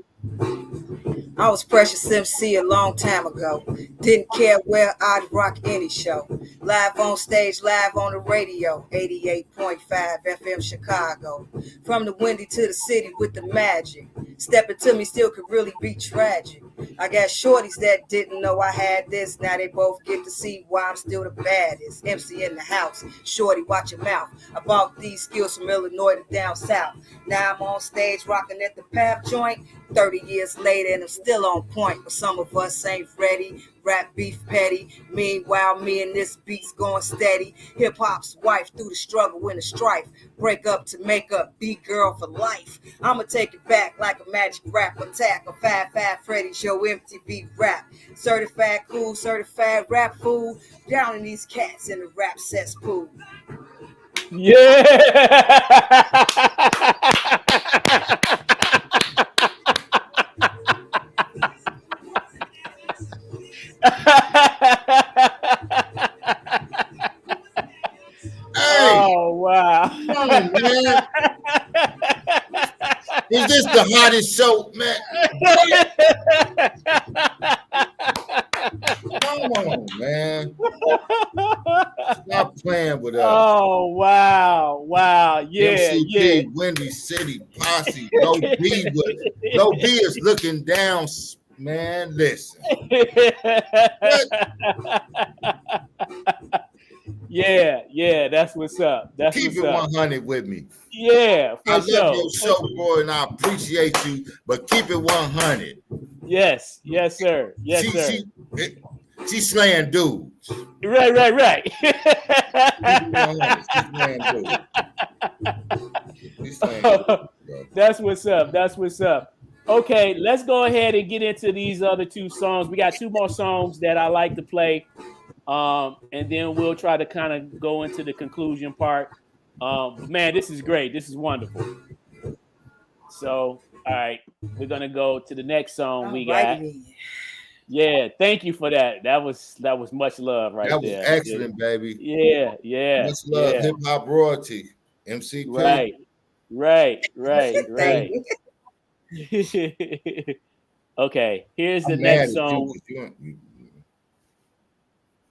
I was Precious MC a long time ago. Didn't care where I'd rock any show. Live on stage, live on the radio. 88.5 FM Chicago. From the windy to the city with the magic. Stepping to me still could really be tragic. I got shorties that didn't know I had this. Now they both get to see why I'm still the baddest. MC in the house. Shorty, watch your mouth. I bought these skills from Illinois to down south. Now I'm on stage rocking at the Pap joint. 30 years later and I'm still on point. But some of us ain't ready. Rap beef petty. Meanwhile, me and this beat's going steady. Hip hop's wife through the struggle and the strife. Break up to make up. Be girl for life. I'ma take it back like a magic rap attack. A 5-5 Freddy show MTV rap. Certified cool, certified rap fool. Drowning these cats in the rap cesspool. Yeah. Oh wow! Come on, man. Is this the hottest show, man? Come on, man. Stop playing with us. Oh wow! Wow! Yeah, MCP, yeah. Windy City Posse. No B is looking down, man. Listen. Yeah, that's what's up. That's Keep what's it up. 100 with me. Yeah, for I love sure. your show, boy, and I appreciate you, but keep it 100. Yes, sir. Yes, sir. She's slaying dudes. Right. That's what's up. That's what's up. Okay, let's go ahead and get into these other two songs. We got two more songs that I like to play. And then we'll try to kind of go into the conclusion part. Man, this is great. This is wonderful. So, all right, we're gonna go to the next song we got. Yeah, thank you for that. That was much love right there. That was excellent, baby. Yeah. Much love, hip hop royalty, MCP. Right. Okay, here's the next song.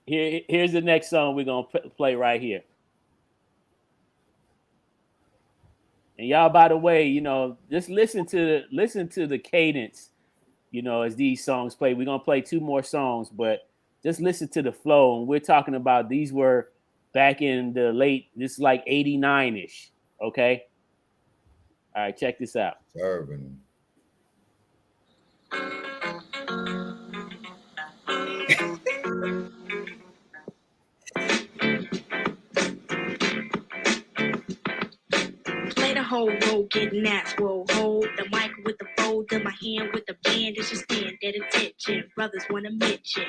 Here's the next song we're gonna play right here. And y'all, by the way, just listen to the cadence, as these songs play. We're gonna play two more songs, but just listen to the flow. And we're talking about these were back in the this is like 89-ish. Okay. All right, check this out. Serving. Play the whole role, getting that swole. Hold the mic with the fold in my hand with the band. It's just stand at attention. Brothers want to mention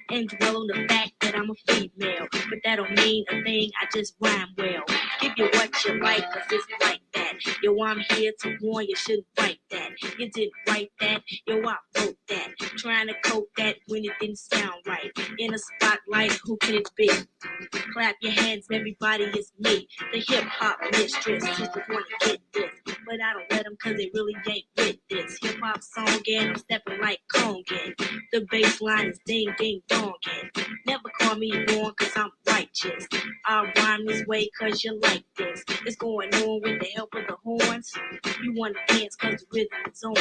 and dwell on the fact that I'm a female, but that don't mean a thing. I just rhyme well. Give you what you like, cause it's like that. Yo, I'm here to warn you, shouldn't write that. You didn't write that, yo, I wrote that. Trying to cope that when it didn't sound right. In a spotlight, who can it be? Clap your hands, everybody, it's me, the hip-hop mistress. Just wanna get this, but I don't let them cause they really ain't with this. Hip-hop song and I'm stepping like Congan. The bass line is ding, ding, dongin'. Never call me wrong cause I'm righteous. I rhyme this way cause you like this. It's going on with the help of the horns. You wanna dance cause the rhythm is on.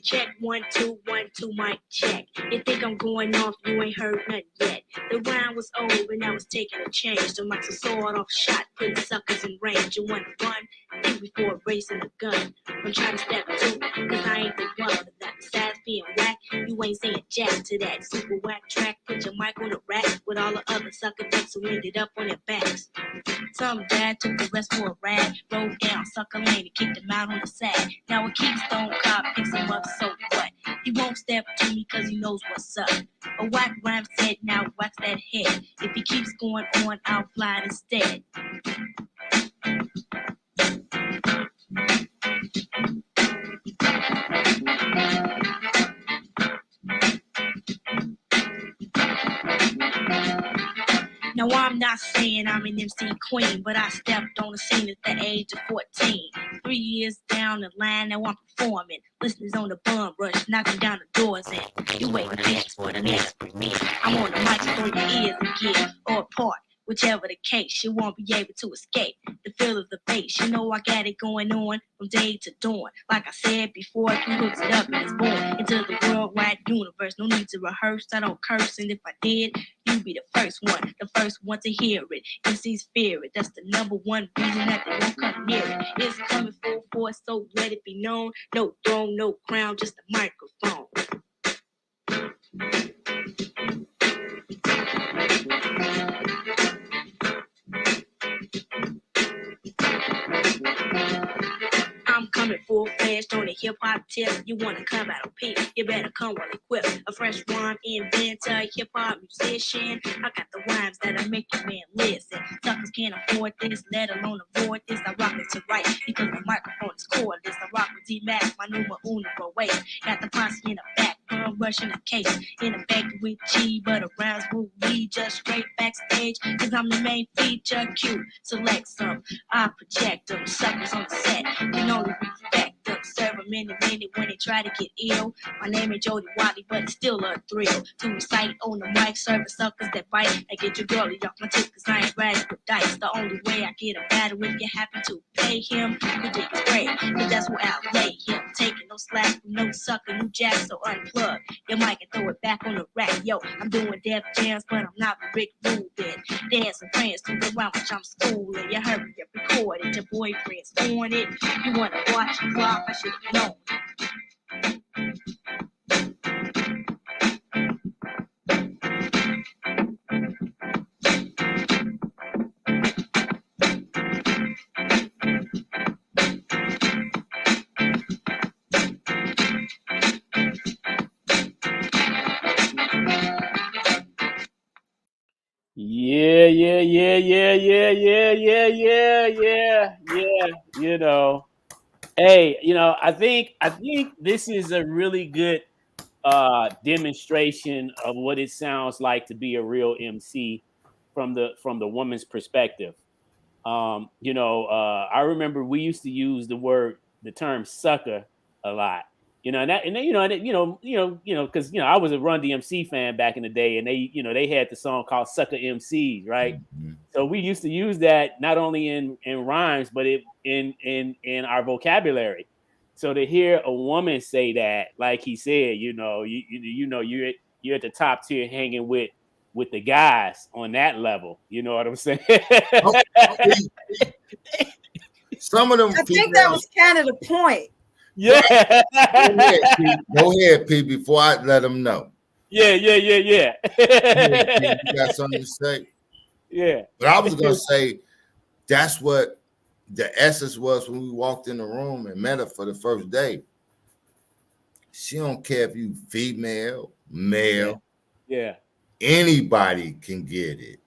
Check 1 2 1 2 mic check. You think I'm going off? You ain't heard nothing yet. The round was over, now it's taking a change. The mic's a sawed-off shot, putting suckers in range. You wanna run? Think before racing a gun. I'm trying to step to, cause I ain't the one for that besides being whack, you ain't saying jack to that super whack track. Put your mic on the rack with all the other sucker ducks who ended up on their backs. Some dad took the rest for a rag, rolled down sucker lane and kicked him out on the side. Now a Keystone cop picks him up, so what? He won't step to me cause he knows what's up. A whack rhyme said, now wax that head. If he keeps going on, I'll fly it instead. Now I'm not saying I'm an MC queen, but I stepped on the scene at the age of 14. 3 years down the line, now I'm performing. Listeners on the bum rush, knocking down the doors and you waiting fast for the next premiere. I'm on the mic, so throw your ears and get or apart. Whichever the case, you won't be able to escape the feel of the bass. You know I got it going on from day to dawn. Like I said before, if you hooks it up and it's born into the worldwide universe. No need to rehearse, I don't curse, and if I did, you be the first one to hear it. MCs fear it, that's the number one reason that they won't come near it. It's coming full force, so let it be known. No throne, no crown, just a microphone. I'm coming full fledged on the hip hop tip. You wanna come out and peep? You better come well equipped. A fresh rhyme inventor, hip hop musician. I got the rhymes that'll make your man listen. Suckers can't afford this, let alone avoid this. I rock it to right because the microphone is cordless. I rock with D-Max, my numero uno way. Got the posse in the back, rushing a case. In the back with G, but the rounds will be just straight backstage. Cause I'm the main feature. Q, select some. I project them. Suckers on the set. Can only respect them. Serve them in a minute when they try to get ill. My name is Jody Wally, but it's still a thrill to recite on the mic, serving suckers that bite. I get your girlie off my tip, cause I ain't riding with dice. The only way I get a battle if you happen to pay him. You dig his grave, cause that's where I'll lay him. Taking no slack from no sucker, new jack, so unplug your mic and throw it back on the rack. Yo, I'm doing Def Jams, but I'm not Rick Rubin. Dancing friends to the round which I'm schooling. You hurry up, record it, your boyfriend's on it. You wanna watch it flop, I should have known. Yeah. You know, hey, you know, I think this is a really good demonstration of what it sounds like to be a real MC from the woman's perspective. You know, I remember we used to use the term sucker a lot. You know, because I was a Run DMC fan back in the day, and they had the song called Sucker MCs, right? Mm-hmm. So we used to use that not only in rhymes, but in our vocabulary. So to hear a woman say that, like he said, you're at the top tier hanging with the guys on that level. You know what I'm saying? Some of them. I think that was kind of the point. Yeah. Go ahead, P. Before I let them know. Yeah. You got something to say? Yeah. But I was gonna say that's what the essence was when we walked in the room and met her for the first day. She don't care if you female, male. Yeah. Anybody can get it.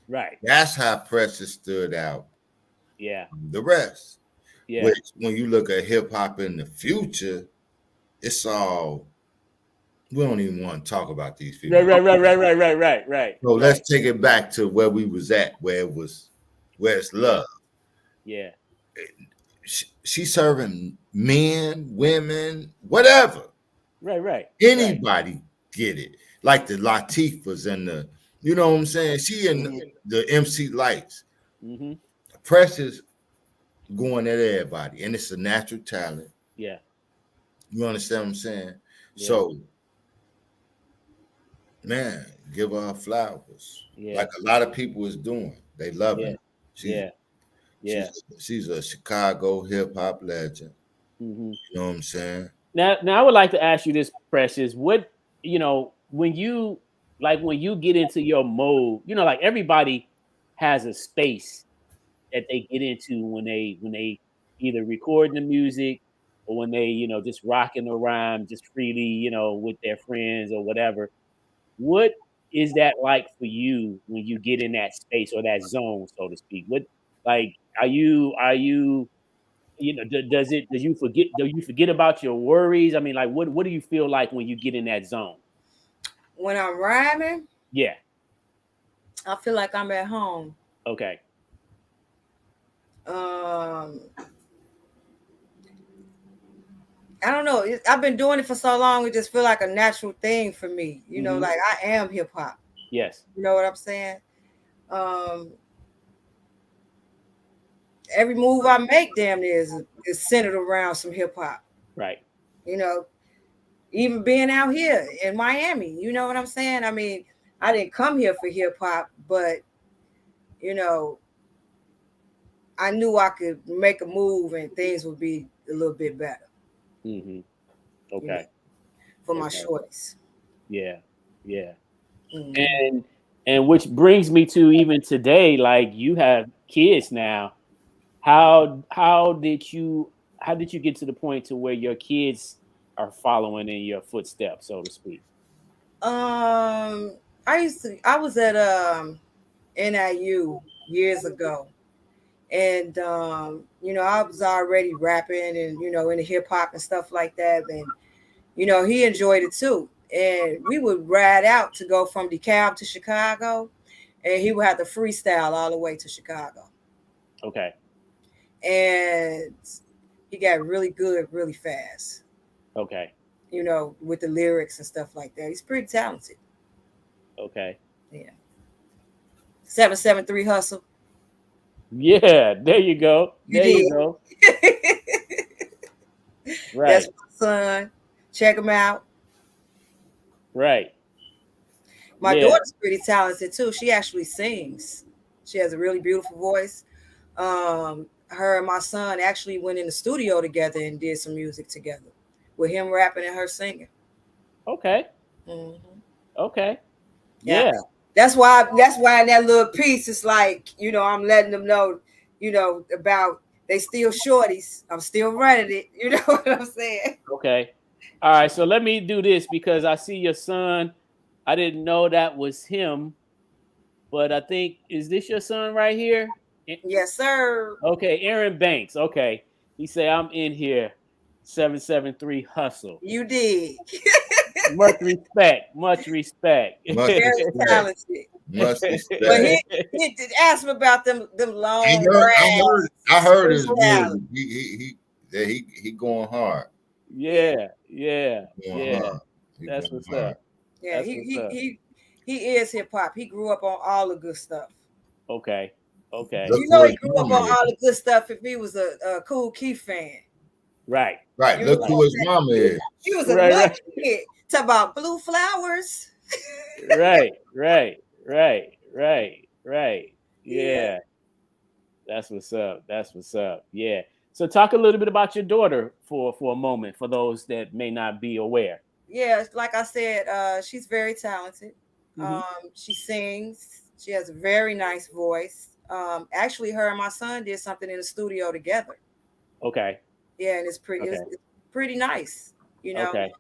Right. That's how Precious stood out. Yeah. The rest. Yeah. Which, when you look at hip hop in the future, it's all, we don't even want to talk about these people. Right. So let's take it back to where we was at, where it's love. Yeah. She's serving men, women, whatever. Right. Anybody get it. Like the Latifahs and the, you know what I'm saying? She and the MC Lights. Mm-hmm. Precious going at everybody, and it's a natural talent. Yeah. You understand what I'm saying? Yeah. So, man, give her flowers. Yeah. Like a lot of people is doing. They love it. Yeah. She's a Chicago hip hop legend. Mm-hmm. You know what I'm saying? Now I would like to ask you this, Precious. What, when you get into your mode, like everybody has a space that they get into when they either recording the music or when they, just rocking the rhyme just freely, with their friends or whatever. What is that like for you when you get in that space or that zone, so to speak? What, like, are you do you forget about your worries? I mean, like, what do you feel like when you get in that zone? When I'm rhyming, Yeah. I feel like I'm at home. Okay. I don't know. I've been doing it for so long. It just feel like a natural thing for me. Like I am hip hop. Yes. You know what I'm saying? Every move I make, damn near, is centered around some hip hop. Right. Even being out here in Miami, you know what I'm saying? I mean, I didn't come here for hip hop, but I knew I could make a move and things would be a little bit better. Mm-hmm. Okay. For my shorties. Yeah. Yeah. Mm-hmm. And which brings me to even today, like you have kids now. How did you get to the point to where your kids are following in your footsteps, so to speak? I was at NIU years ago. And I was already rapping and into hip hop and stuff like that. And he enjoyed it too. And we would ride out to go from DeKalb to Chicago, and he would have to freestyle all the way to Chicago. Okay. And he got really good really fast. Okay. With the lyrics and stuff like that. He's pretty talented. Okay. Yeah. 773 Hustle. Yeah, there you go. You go. Right. That's my son. Check him out. Right. My daughter's pretty talented too. She actually sings. She has a really beautiful voice. Her and my son actually went in the studio together and did some music together with him rapping and her singing. Okay. Mm-hmm. Okay. Yeah. That's why in that little piece it's like, I'm letting them know, about they still shorties. I'm still running it. You know what I'm saying? Okay. All right. So let me do this because I see your son. I didn't know that was him, but I think, is this your son right here? Yes, sir. Okay. Aaron Banks. Okay. He said, I'm in here. 773 Hustle. You did. Much respect. Much respect. Very talented. Much respect. But he did ask me about them long. I heard his music. He going hard. Yeah. Hard. That's what's up. Yeah, he is hip hop. He grew up on all the good stuff. Okay. He grew up on all the good stuff if he was a Cool Keith fan. Right. Look who his mama is. He was a lucky kid. Talk about blue flowers. Right. Yeah. That's what's up. Yeah. So talk a little bit about your daughter for a moment, for those that may not be aware. Yeah, like I said, she's very talented. Mm-hmm. She sings. She has a very nice voice. Actually, her and my son did something in the studio together. Okay. Yeah, and it's pretty nice. Okay.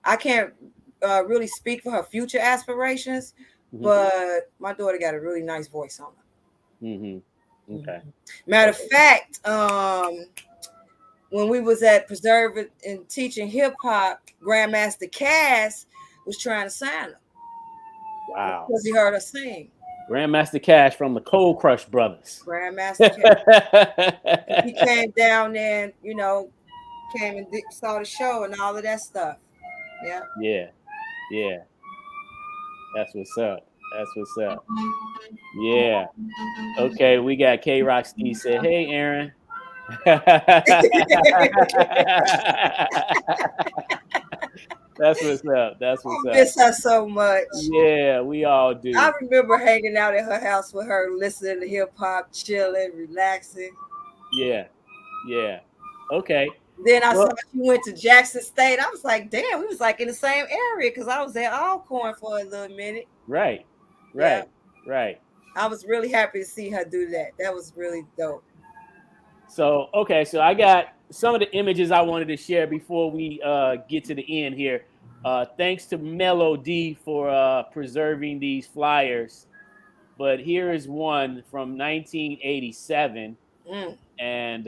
I can't really speak for her future aspirations, mm-hmm. but my daughter got a really nice voice on her. Mm-hmm. Okay. Matter of fact, when we was at Preserve and teaching hip hop, Grandmaster Cass was trying to sign her. Wow. Because he heard her sing. Grandmaster Cash from the Cold Crush Brothers. Grandmaster Cash. He came down there and, came and saw the show and all of that stuff. Yeah. Yeah. That's what's up. Yeah. Okay, we got K-Rock Steve said, hey, Aaron. That's what's up. I miss her so much. Yeah, we all do. I remember hanging out at her house with her, listening to hip hop, chilling, relaxing. Yeah. Okay. Then I saw she went to Jackson State. I was like, damn, we was like in the same area because I was at Alcorn for a little minute. Right. Yeah. Right. I was really happy to see her do that. That was really dope. So, okay, so I got some of the images I wanted to share before we get to the end here. Thanks to Mello D for preserving these flyers. But here is one from 1987. And,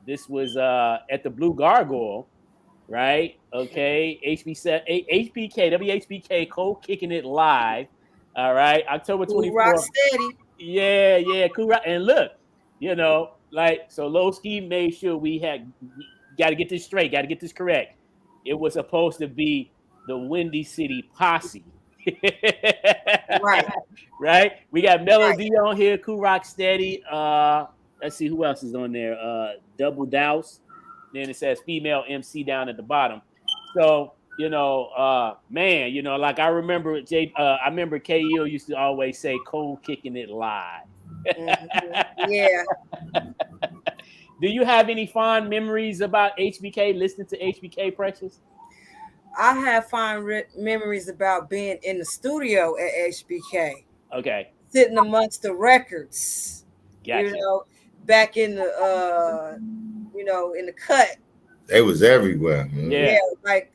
this was at the Blue Gargoyle, right? Okay, HBK, WHBK, Cold Kicking It Live. All right, October 24th. Rock steady. Yeah, cool. Rock. And look, so Lowski made sure we got to get this straight, got to get this correct. It was supposed to be the Windy City Posse. Right. We got Melody on here, Cool Rock Steady. Let's see who else is on there. Double Douse. Then it says female MC down at the bottom. So, man, like I remember I remember KEO used to always say Cold Kicking It Live. Yeah. Do you have any fond memories about HBK, listening to HBK, Precious? I have fond memories about being in the studio at HBK. Okay. Sitting amongst the records. Gotcha. Back in the in the cut. They was everywhere. Man. Yeah,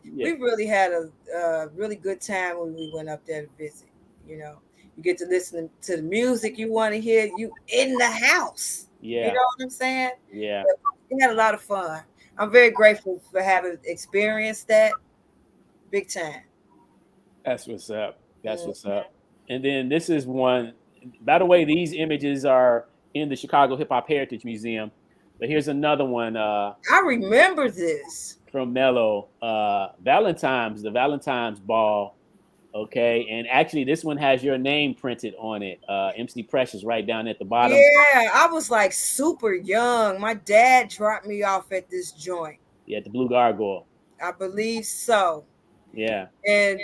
we really had a really good time when we went up there to visit. You get to listen to the music you want to hear. You in the house. Yeah. You know what I'm saying? Yeah. We had a lot of fun. I'm very grateful for having experienced that. Big time. That's what's up. What's up. And then this is one. By the way, these images are in the Chicago Hip Hop Heritage Museum. But here's another one. I remember this from Mello. The Valentine's Ball. Okay, and actually, this one has your name printed on it. MC Precious right down at the bottom. Yeah, I was like super young. My dad dropped me off at this joint. Yeah, at the Blue Gargoyle. I believe so. Yeah. And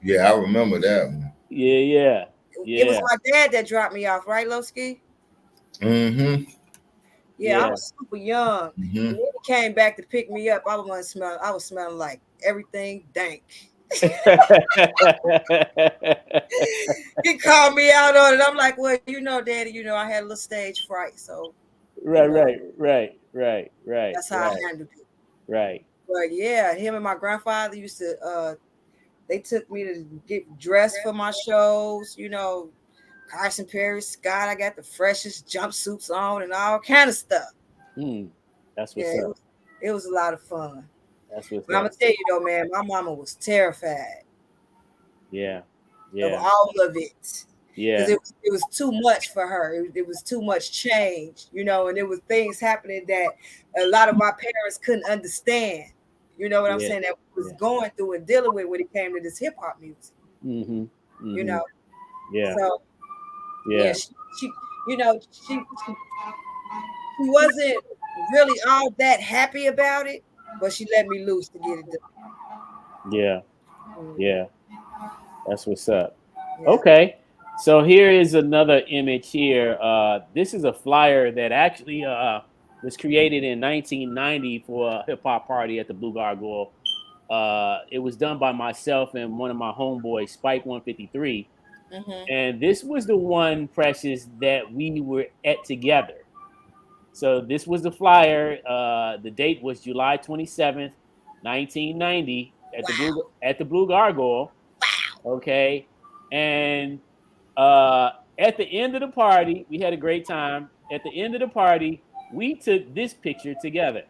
yeah, I remember that one. Yeah. It was my dad that dropped me off, right, Lowski? Mm-hmm. Yeah, I was super young. Mm-hmm. And then he came back to pick me up. I was smelling like everything dank. He called me out on it. I'm like, well, Daddy, I had a little stage fright, so right. That's how I handled it. Right. But yeah, him and my grandfather used to they took me to get dressed for my shows, Carson Perry, Scott. I got the freshest jumpsuits on and all kind of stuff. That's what's up. It was a lot of fun. That's what's but I'm gonna tell you though, man, my mama was terrified. Yeah. Of all of it. Yeah. Because it was too much for her. It was too much change, and there was things happening that a lot of my parents couldn't understand. You know what I'm saying? That was going through and dealing with when it came to this hip hop music. Yeah. So she wasn't really all that happy about it, but she let me loose to get it done. Yeah. That's what's up. Yeah. Okay. So here is another image here. This is a flyer that actually was created in 1990 for a hip hop party at the Blue Gargoyle. It was done by myself and one of my homeboys, Spike 153. And this was the one, Precious, that we were at together. So this was the flyer. The date was July 27th, 1990 at the Blue Gargoyle. Okay. And at the end of the party, we had a great time. At the end of the party, we took this picture together.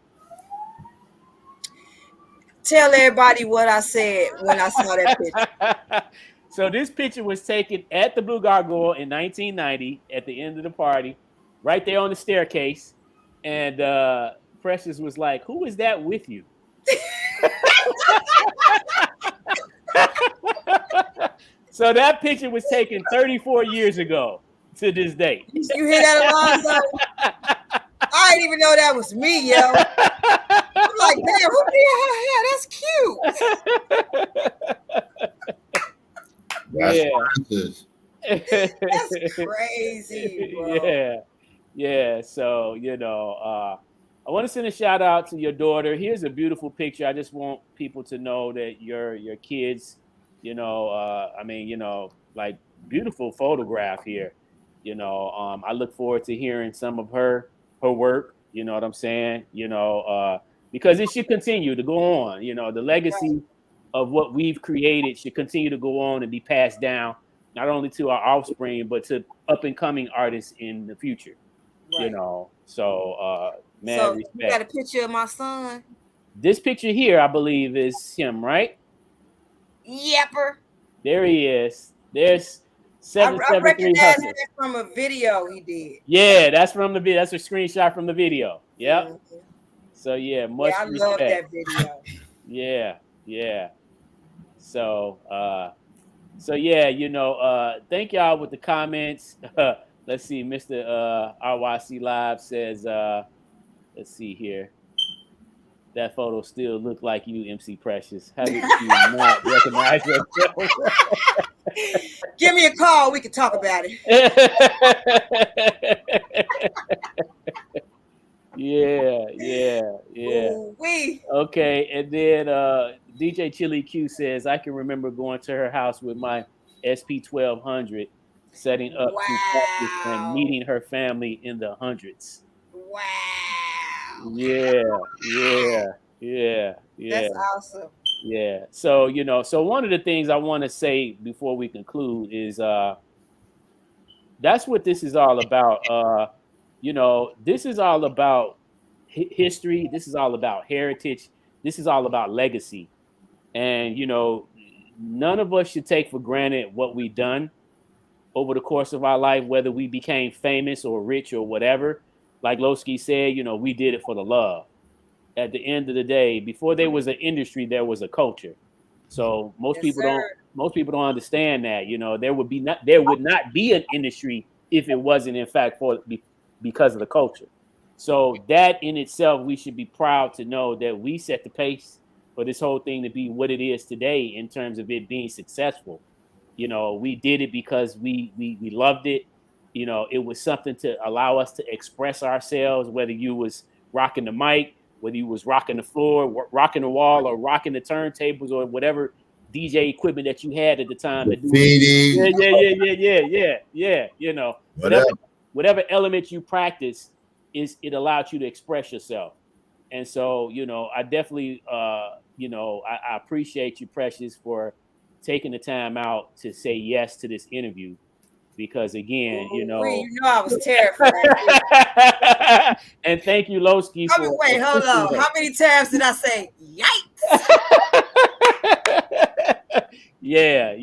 Tell everybody what I said when I saw that picture. So this picture was taken at the Blue Gargoyle in 1990 at the end of the party, right there on the staircase. And Precious was like, "Who is that with you?" So that picture was taken 34 years ago to this date. You hear that, Alonzo? I didn't even know that was me, yo. I'm like, damn, who did her hair? That's cute. That's That's crazy, bro. Yeah. So, I want to send a shout out to your daughter. Here's a beautiful picture. I just want people to know that your kids, like beautiful photograph here. I look forward to hearing some of her work. You know what I'm saying? Because it should continue to go on. The legacy of what we've created should continue to go on and be passed down, not only to our offspring, but to up and coming artists in the future. Right. So mad So you got a respect. picture of my son? This picture here, I believe, is him, right? Yepper. There he is. There's I 773 recognize Hustle. that from a video he did. Yeah, that's from the video. That's a screenshot from the video. Yep. Mhm. So yeah, much I respect. love that video. Yeah. So thank y'all with the comments. Let's see, Mr. RYC Live says, let's see here. That photo still look like you, MC Precious. How did you not recognize yourself? Give me a call. We can talk about it. Yeah. Ooh-wee. Okay, and then DJ Chili Q says, I can remember going to her house with my SP 1200, setting up to practice and meeting her family in the hundreds. Wow. Yeah. That's awesome. Yeah. So, so one of the things I want to say before we conclude is that's what this is all about. This is all about history. This is all about heritage. This is all about legacy. And, none of us should take for granted what we've done over the course of our life, whether we became famous or rich or whatever. Like Lowski said, we did it for the love. At the end of the day, before there was an industry, there was a culture. So most people don't understand that. There would not be an industry if it wasn't in fact because of the culture. So that in itself, we should be proud to know that we set the pace for this whole thing to be what it is today in terms of it being successful. We did it because we loved it. It was something to allow us to express ourselves, whether you was rocking the mic, whether you was rocking the floor, rocking the wall, or rocking the turntables, or whatever DJ equipment that you had at the time. Yeah. Whatever element you practice, it allowed you to express yourself. And so, I definitely, I appreciate you, Precious, for taking the time out to say yes to this interview. Because again, I was terrified. And thank you, Lowski. Wait, hold on. How many times did I say yikes? Yeah.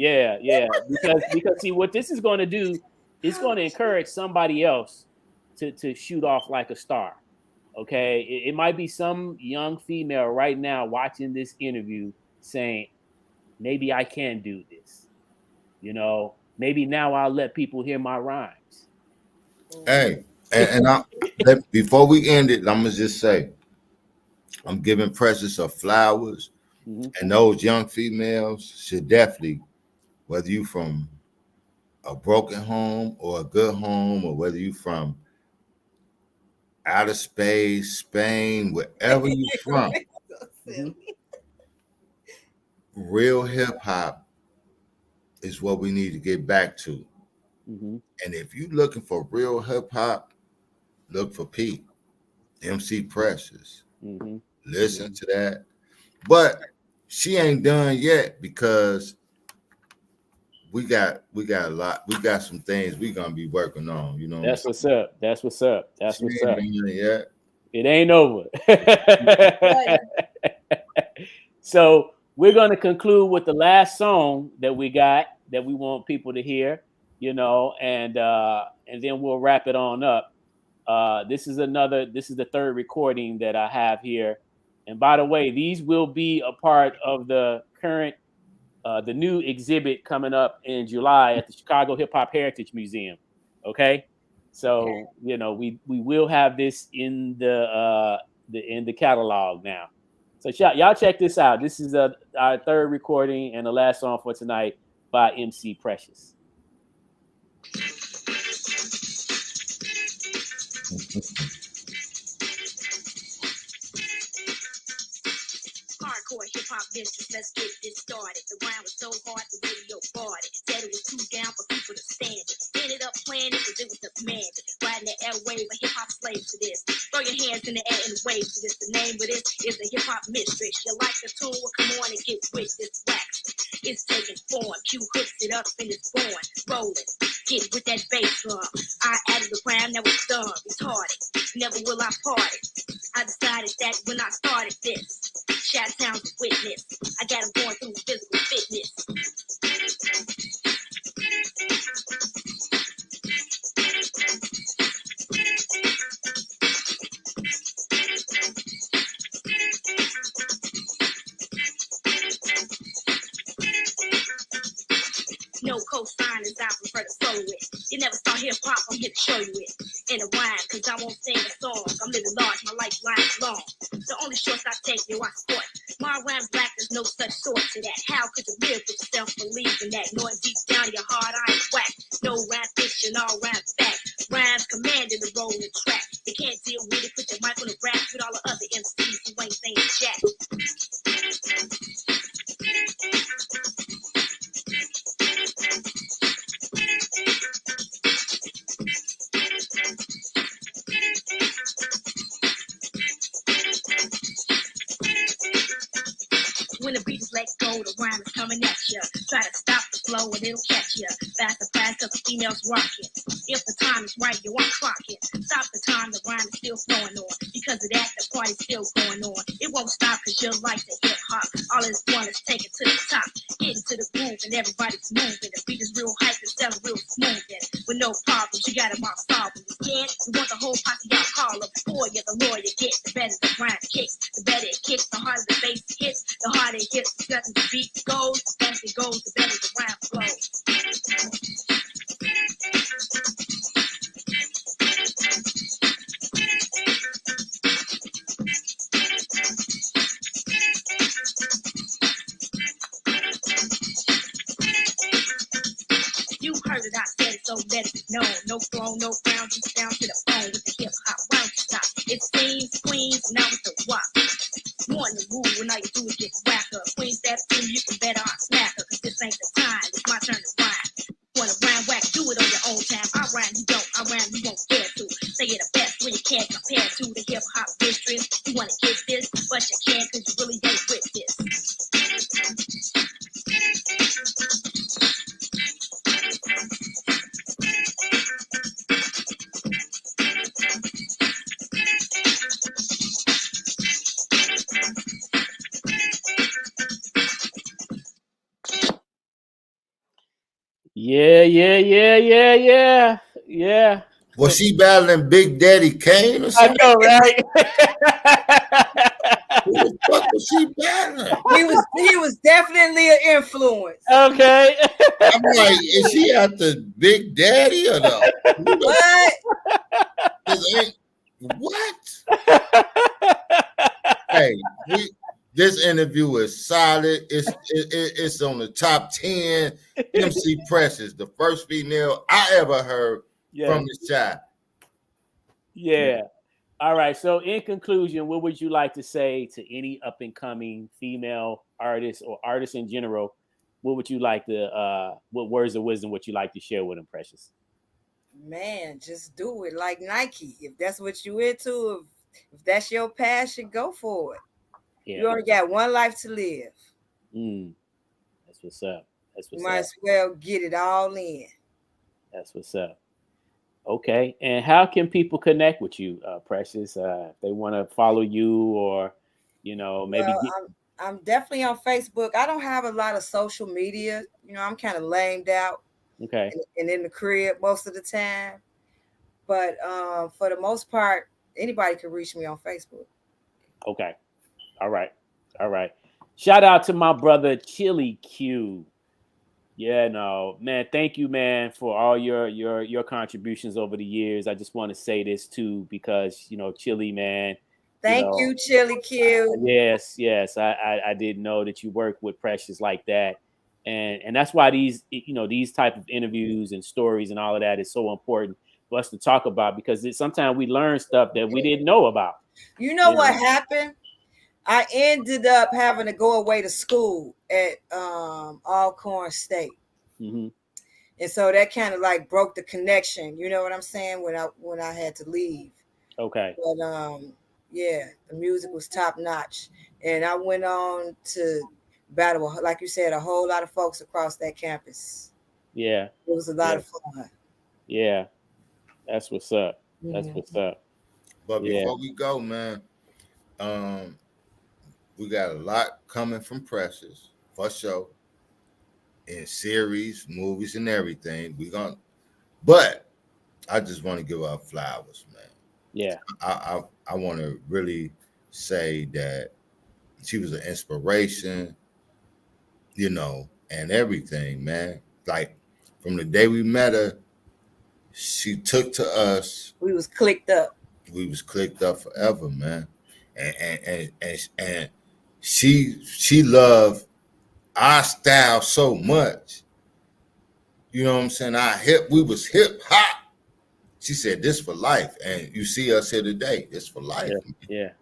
Because see, what this is going to do, it's going to encourage somebody else to shoot off like a star. Okay, it might be some young female right now watching this interview saying, maybe I can do this. Maybe now I'll let people hear my rhymes. Hey, and before we end it, I'm gonna just say, I'm giving Precious her flowers, and those young females should definitely, whether you from a broken home or a good home, or whether you from outer space, Spain, wherever you from, real hip hop is what we need to get back to. And if you're looking for real hip hop, look for Pete, MC Precious. Listen to that. But she ain't done yet, because we got a lot. We got some things we gonna be working on. That's what's up. That's what's up. Yet. It ain't over. So we're gonna conclude with the last song that we got that we want people to hear, and then we'll wrap it on up. This is the third recording that I have here. And by the way, these will be a part of the current, the new exhibit coming up in July at the Chicago Hip Hop Heritage Museum. Okay, so we will have this in the catalog now. So y'all check this out. This is our third recording and the last song for tonight by MC Precious. Hardcore hip hop business, let's get this started. The rhyme was so hard, the radio bought it. Said it was too down for people to stand it. Ended up playing it because it was demanded. Riding the airwave, a hip hop slave to this. Throw your hands in the air and wave to this. The name of this is the hip hop mistress. You like the tune? Well, come on and get with this wax. It's taking form. Q hooks it up and it's born. Roll it. Get with that bass drum. I added the rhyme that was dumb, retarded. Never will I part it. I decided that when I started this. Chi-Town's witness. I got him going through physical fitness. No co-signers, I prefer to solo it. You never saw hip-hop, I'm here to show you it. In a rhyme, cause I won't sing a song. I'm living large, my lifeline is long. The only shorts I take, I sport. My rhyme black, there's no such sort to that. How could you live with yourself believing that? Knowing deep down in your heart, I ain't whack. No rhyme fiction, all rhyme fact. Rhymes commanding the rolling track. They can't deal with it, put your mic on the rack with all the other MCs who ain't saying jack. When the beat is let go, the rhyme is coming at ya. Try to stop the flow and it'll catch ya. Faster, faster, the females rocking. If the time is right, you want clocking. Stop the time, the rhyme is still flowing on. Because of that, the party's still going on. It won't stop cause you like the hip hop. All it's one is take it to the top. Get into the groove and everybody's moving. The beat is real hype and sounding real smooth. And with no problems, you got them all solved. When you scared, you want the whole posse out call up. Before you the more you get, the better the rhyme kicks. The better it kicks, the harder the bass hits. The harder it hits, the better the beat goes. The faster it goes, the better the rhyme flows. You heard it, I said it, so let it be known. No throne, no crown, just down to the bone with the hip hop round stop. It's Queens, Queens, now it's the rock. One the rule, when all you do is get whacked up. Queen step in, you can bet I'll smack her, cause this ain't the time, it's my turn to rhyme. Wanna rhyme whack, do it on your own time. I rhyme, you don't, I rhyme, you won't dare to. Say it the best when you can't compare to the hip hop mistress. You wanna get this, but you can't, cause you really ain't with this. Yeah. Was she battling Big Daddy Kane or I something? know, right? Who the fuck was she battling? He was definitely an influence. Okay. I'm like, is she after Big Daddy or the what? Hey, this interview is solid. It's on the top 10. MC Precious, the first female I ever heard from this child. Yeah. All right. So, in conclusion, what would you like to say to any up and coming female artists or artists in general? What would you like to? What words of wisdom would you like to share with them, Precious? Man, just do it like Nike. If that's what you into, if that's your passion, go for it. Yeah. You only got one life to live. That's what's up. You might as well get it all in. That's what's up. Okay. And how can people connect with you, Precious? If they want to follow you or, maybe. I'm definitely on Facebook. I don't have a lot of social media. I'm kind of lamed out. Okay. And in the crib most of the time. But for the most part, anybody can reach me on Facebook. Okay. All right. Shout out to my brother Chili Q. Yeah, no, man. Thank you, man, for all your contributions over the years. I just want to say this too, because Chili, man. Thank you, Chili Q. Yes. I didn't know that you worked with Precious like that, and that's why these type of interviews and stories and all of that is so important, for us to talk about, because sometimes we learn stuff that we didn't know about. You know what happened? I ended up having to go away to school at Alcorn State. Mm-hmm. And so that kind of like broke the connection. You know what I'm saying? When I had to leave. Okay. But yeah, the music was top notch. And I went on to battle, like you said, a whole lot of folks across that campus. Yeah. It was a lot of fun. Yeah. That's what's up. That's what's up. But before we go, man, we got a lot coming from Precious for sure. In series, movies, and everything. But I just want to give her flowers, man. Yeah. I want to really say that she was an inspiration, you know, and everything, man. Like from the day we met her, she took to us. We was clicked up. We was clicked up forever, man. And she loved our style so much. You know what I'm saying? We was hip hop. She said, "This for life," and you see us here today. This for life. Yeah.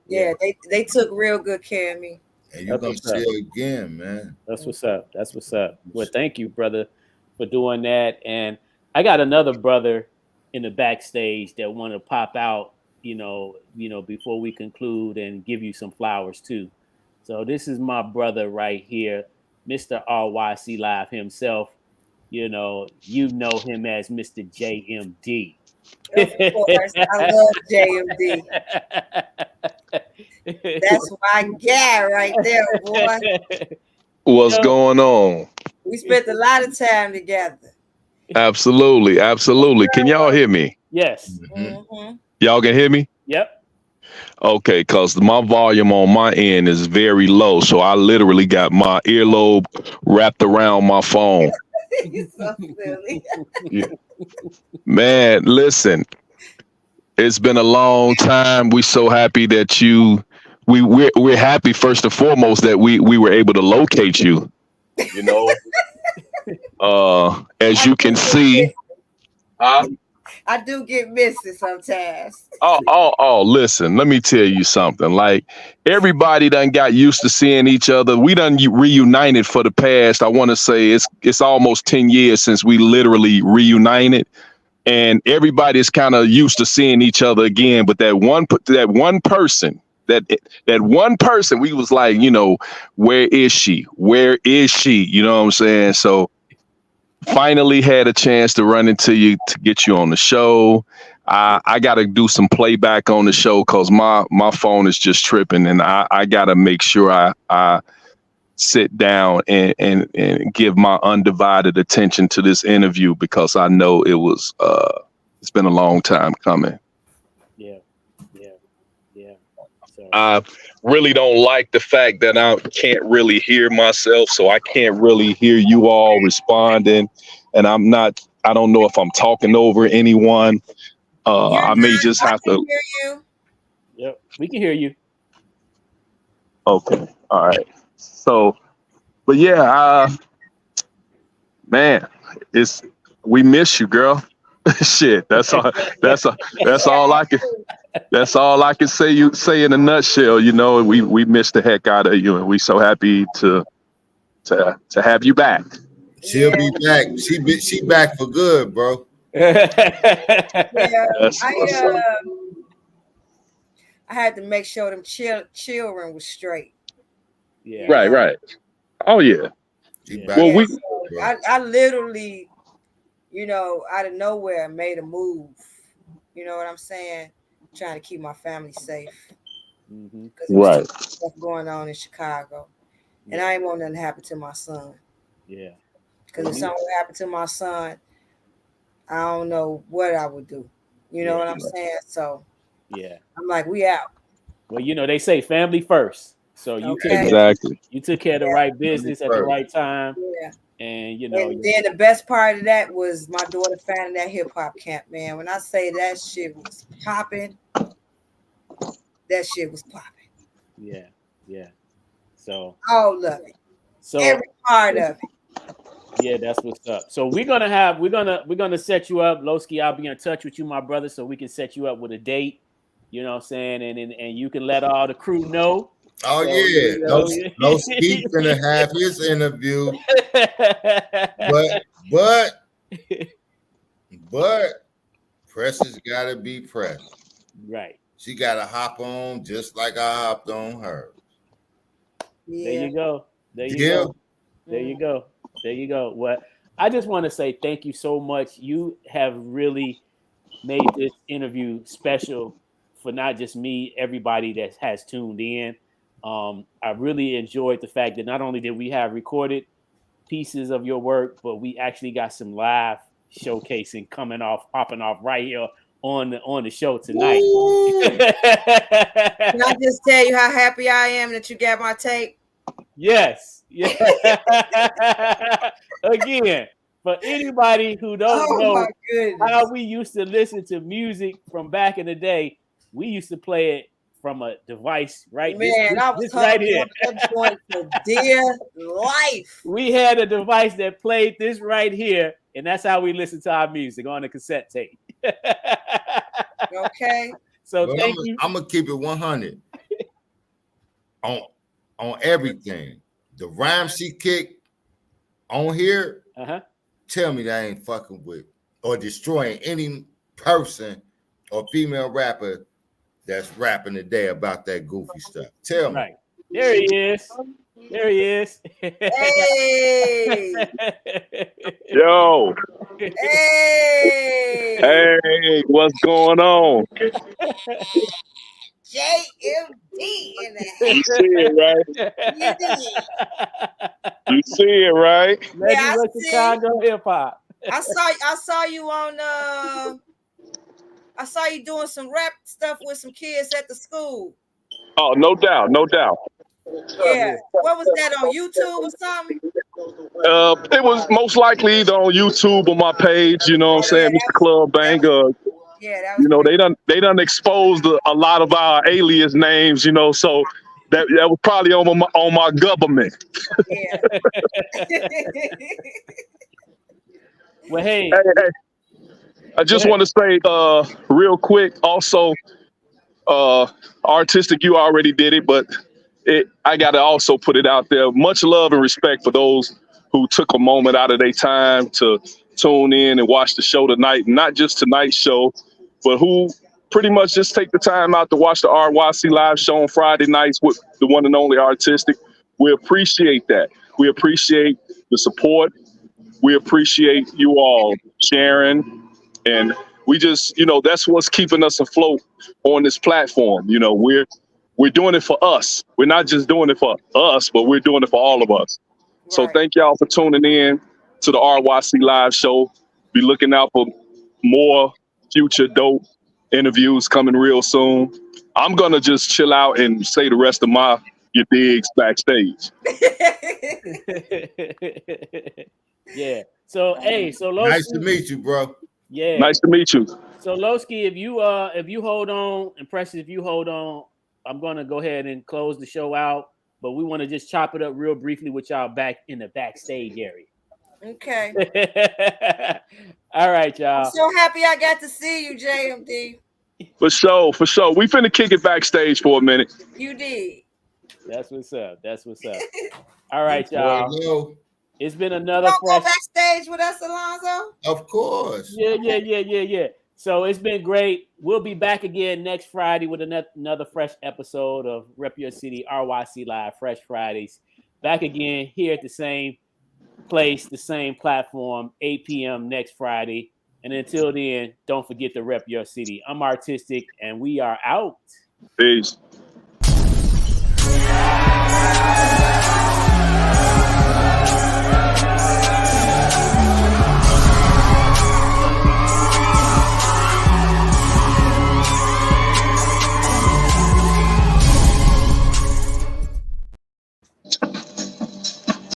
They took real good care of me. And you're gonna see her again, man. That's what's up. That's what's up. Well, thank you, brother, for doing that. And I got another brother in the backstage that want to pop out, you know, before we conclude, and give you some flowers too. So this is my brother right here, Mr. RYC Live himself. You know him as Mr. JMD. Of course, I love JMD. That's my guy right there, boy. What's going on? We spent a lot of time together. Absolutely. Can y'all hear me? Yes. Mm-hmm. Y'all can hear me? Yep. Okay, because my volume on my end is very low, so I literally got my earlobe wrapped around my phone. You're so silly. Yeah. Man, listen, it's been a long time. We're so happy that we're happy first and foremost that we were able to locate you. You know, as you can see, I do get missy sometimes. Oh, listen, let me tell you something. Like, everybody done got used to seeing each other. We done reunited for the past, I want to say it's almost 10 years since we literally reunited. And everybody's kind of used to seeing each other again. But that one person, we was like, you know, where is she? Where is she? You know what I'm saying? So finally had a chance to run into you, to get you on the show. I got to do some playback on the show because my phone is just tripping, and I got to make sure I sit down and give my undivided attention to this interview, because I know it's been a long time coming. Yeah. So I really don't like the fact that I can't really hear myself, so I can't really hear you all responding, and I don't know if I'm talking over anyone. I may just have to. Hear you. Yep, we can hear you. Okay, all right. So, but yeah, man, we miss you, girl. Shit, that's all I can say in a nutshell. You know, we miss the heck out of you, and we so happy to have you back. She'll be back. She back for good, bro. I had to make sure them children was straight. Yeah. Right. Oh yeah. Well, I literally, you know, out of nowhere made a move. You know what I'm saying? Trying to keep my family safe. Because right. Stuff going on in Chicago, and I ain't want nothing to happen to my son. Yeah. Because if something happened to my son, I don't know what I would do. You know what I'm saying? So yeah, I'm like, we out. Well, you know, they say family first. So you took care of the right business at the right time. Yeah. And you know, and then the best part of that was my daughter finding that hip hop camp, man. When I say that shit was popping, that shit was popping. Yeah. So all of it. So every part of it. Yeah, that's what's up. So we're gonna set you up, Lowski. I'll be in touch with you, my brother, so we can set you up with a date. You know what I'm saying, and you can let all the crew know. Oh So, yeah, you know, no Skeet gonna have his interview, but Precious gotta be pressed. Right. She gotta hop on just like I hopped on her. There you go. There you Yeah. go. There you go. There you go. Well, I just want to say thank you so much. You have really made this interview special for not just me, everybody that has tuned in. I really enjoyed the fact that not only did we have recorded pieces of your work, but we actually got some live showcasing popping off right here on the show tonight. Can I just tell you how happy I am that you got my tape? Yes. Yeah. Again, for anybody who don't know how we used to listen to music from back in the day, we used to play it from a device, right? Man, I was this right here. that joint for dear life. We had a device that played this right here, and that's how we listened to our music on the cassette tape. Okay. So well, thank you. I'm gonna keep it 100 on everything. The rhyme she kicked on here, tell me that ain't fucking with or destroying any person or female rapper that's rapping today about that goofy stuff. Tell me. Right. There he is. There he is. Hey. Yo. Hey. Hey, what's going on? JMD in the You see it, right? You see it, right? Legends of Chicago hip hop. I saw you on I saw you doing some rap stuff with some kids at the school. Oh, no doubt, no doubt. Yeah. What was that, on YouTube or something? It was most likely either on YouTube or my page, you know what I'm saying, Mr. Club Banger. You know, they done exposed a lot of our alias names, you know, so that was probably on my government. Well, hey. I just want to say real quick, also, artistic, you already did it, but I got to also put it out there. Much love and respect for those who took a moment out of their time to tune in and watch the show tonight. Not just tonight's show, but who pretty much just take the time out to watch the RYC live show on Friday nights with the one and only Artistic. We appreciate that. We appreciate the support. We appreciate you all sharing. And we just, you know, that's what's keeping us afloat on this platform. You know, we're doing it for us. We're not just doing it for us, but we're doing it for all of us. Right. So thank y'all for tuning in to the RYC live show. Be looking out for more future dope interviews coming real soon. I'm going to just chill out and say the rest of your digs backstage. Yeah. So, hey, so Lowski, nice to meet you, bro. Yeah. Nice to meet you. So Lowski, if you hold on, and Precious, if you hold on, I'm gonna go ahead and close the show out. But we want to just chop it up real briefly with y'all back in the backstage area. Okay. All right, y'all. I'm so happy I got to see you, JMD. For sure, for sure. We finna kick it backstage for a minute. You did. That's what's up. That's what's up. All right, y'all. It's been another you go backstage with us, Alonzo? Of course. Yeah. So it's been great. We'll be back again next Friday with another fresh episode of Rep Your City RYC Live Fresh Fridays. Back again here at the same place, the same platform, 8 p.m. next Friday. And until then, don't forget to rep your city. I'm Artistic, and we are out. Peace.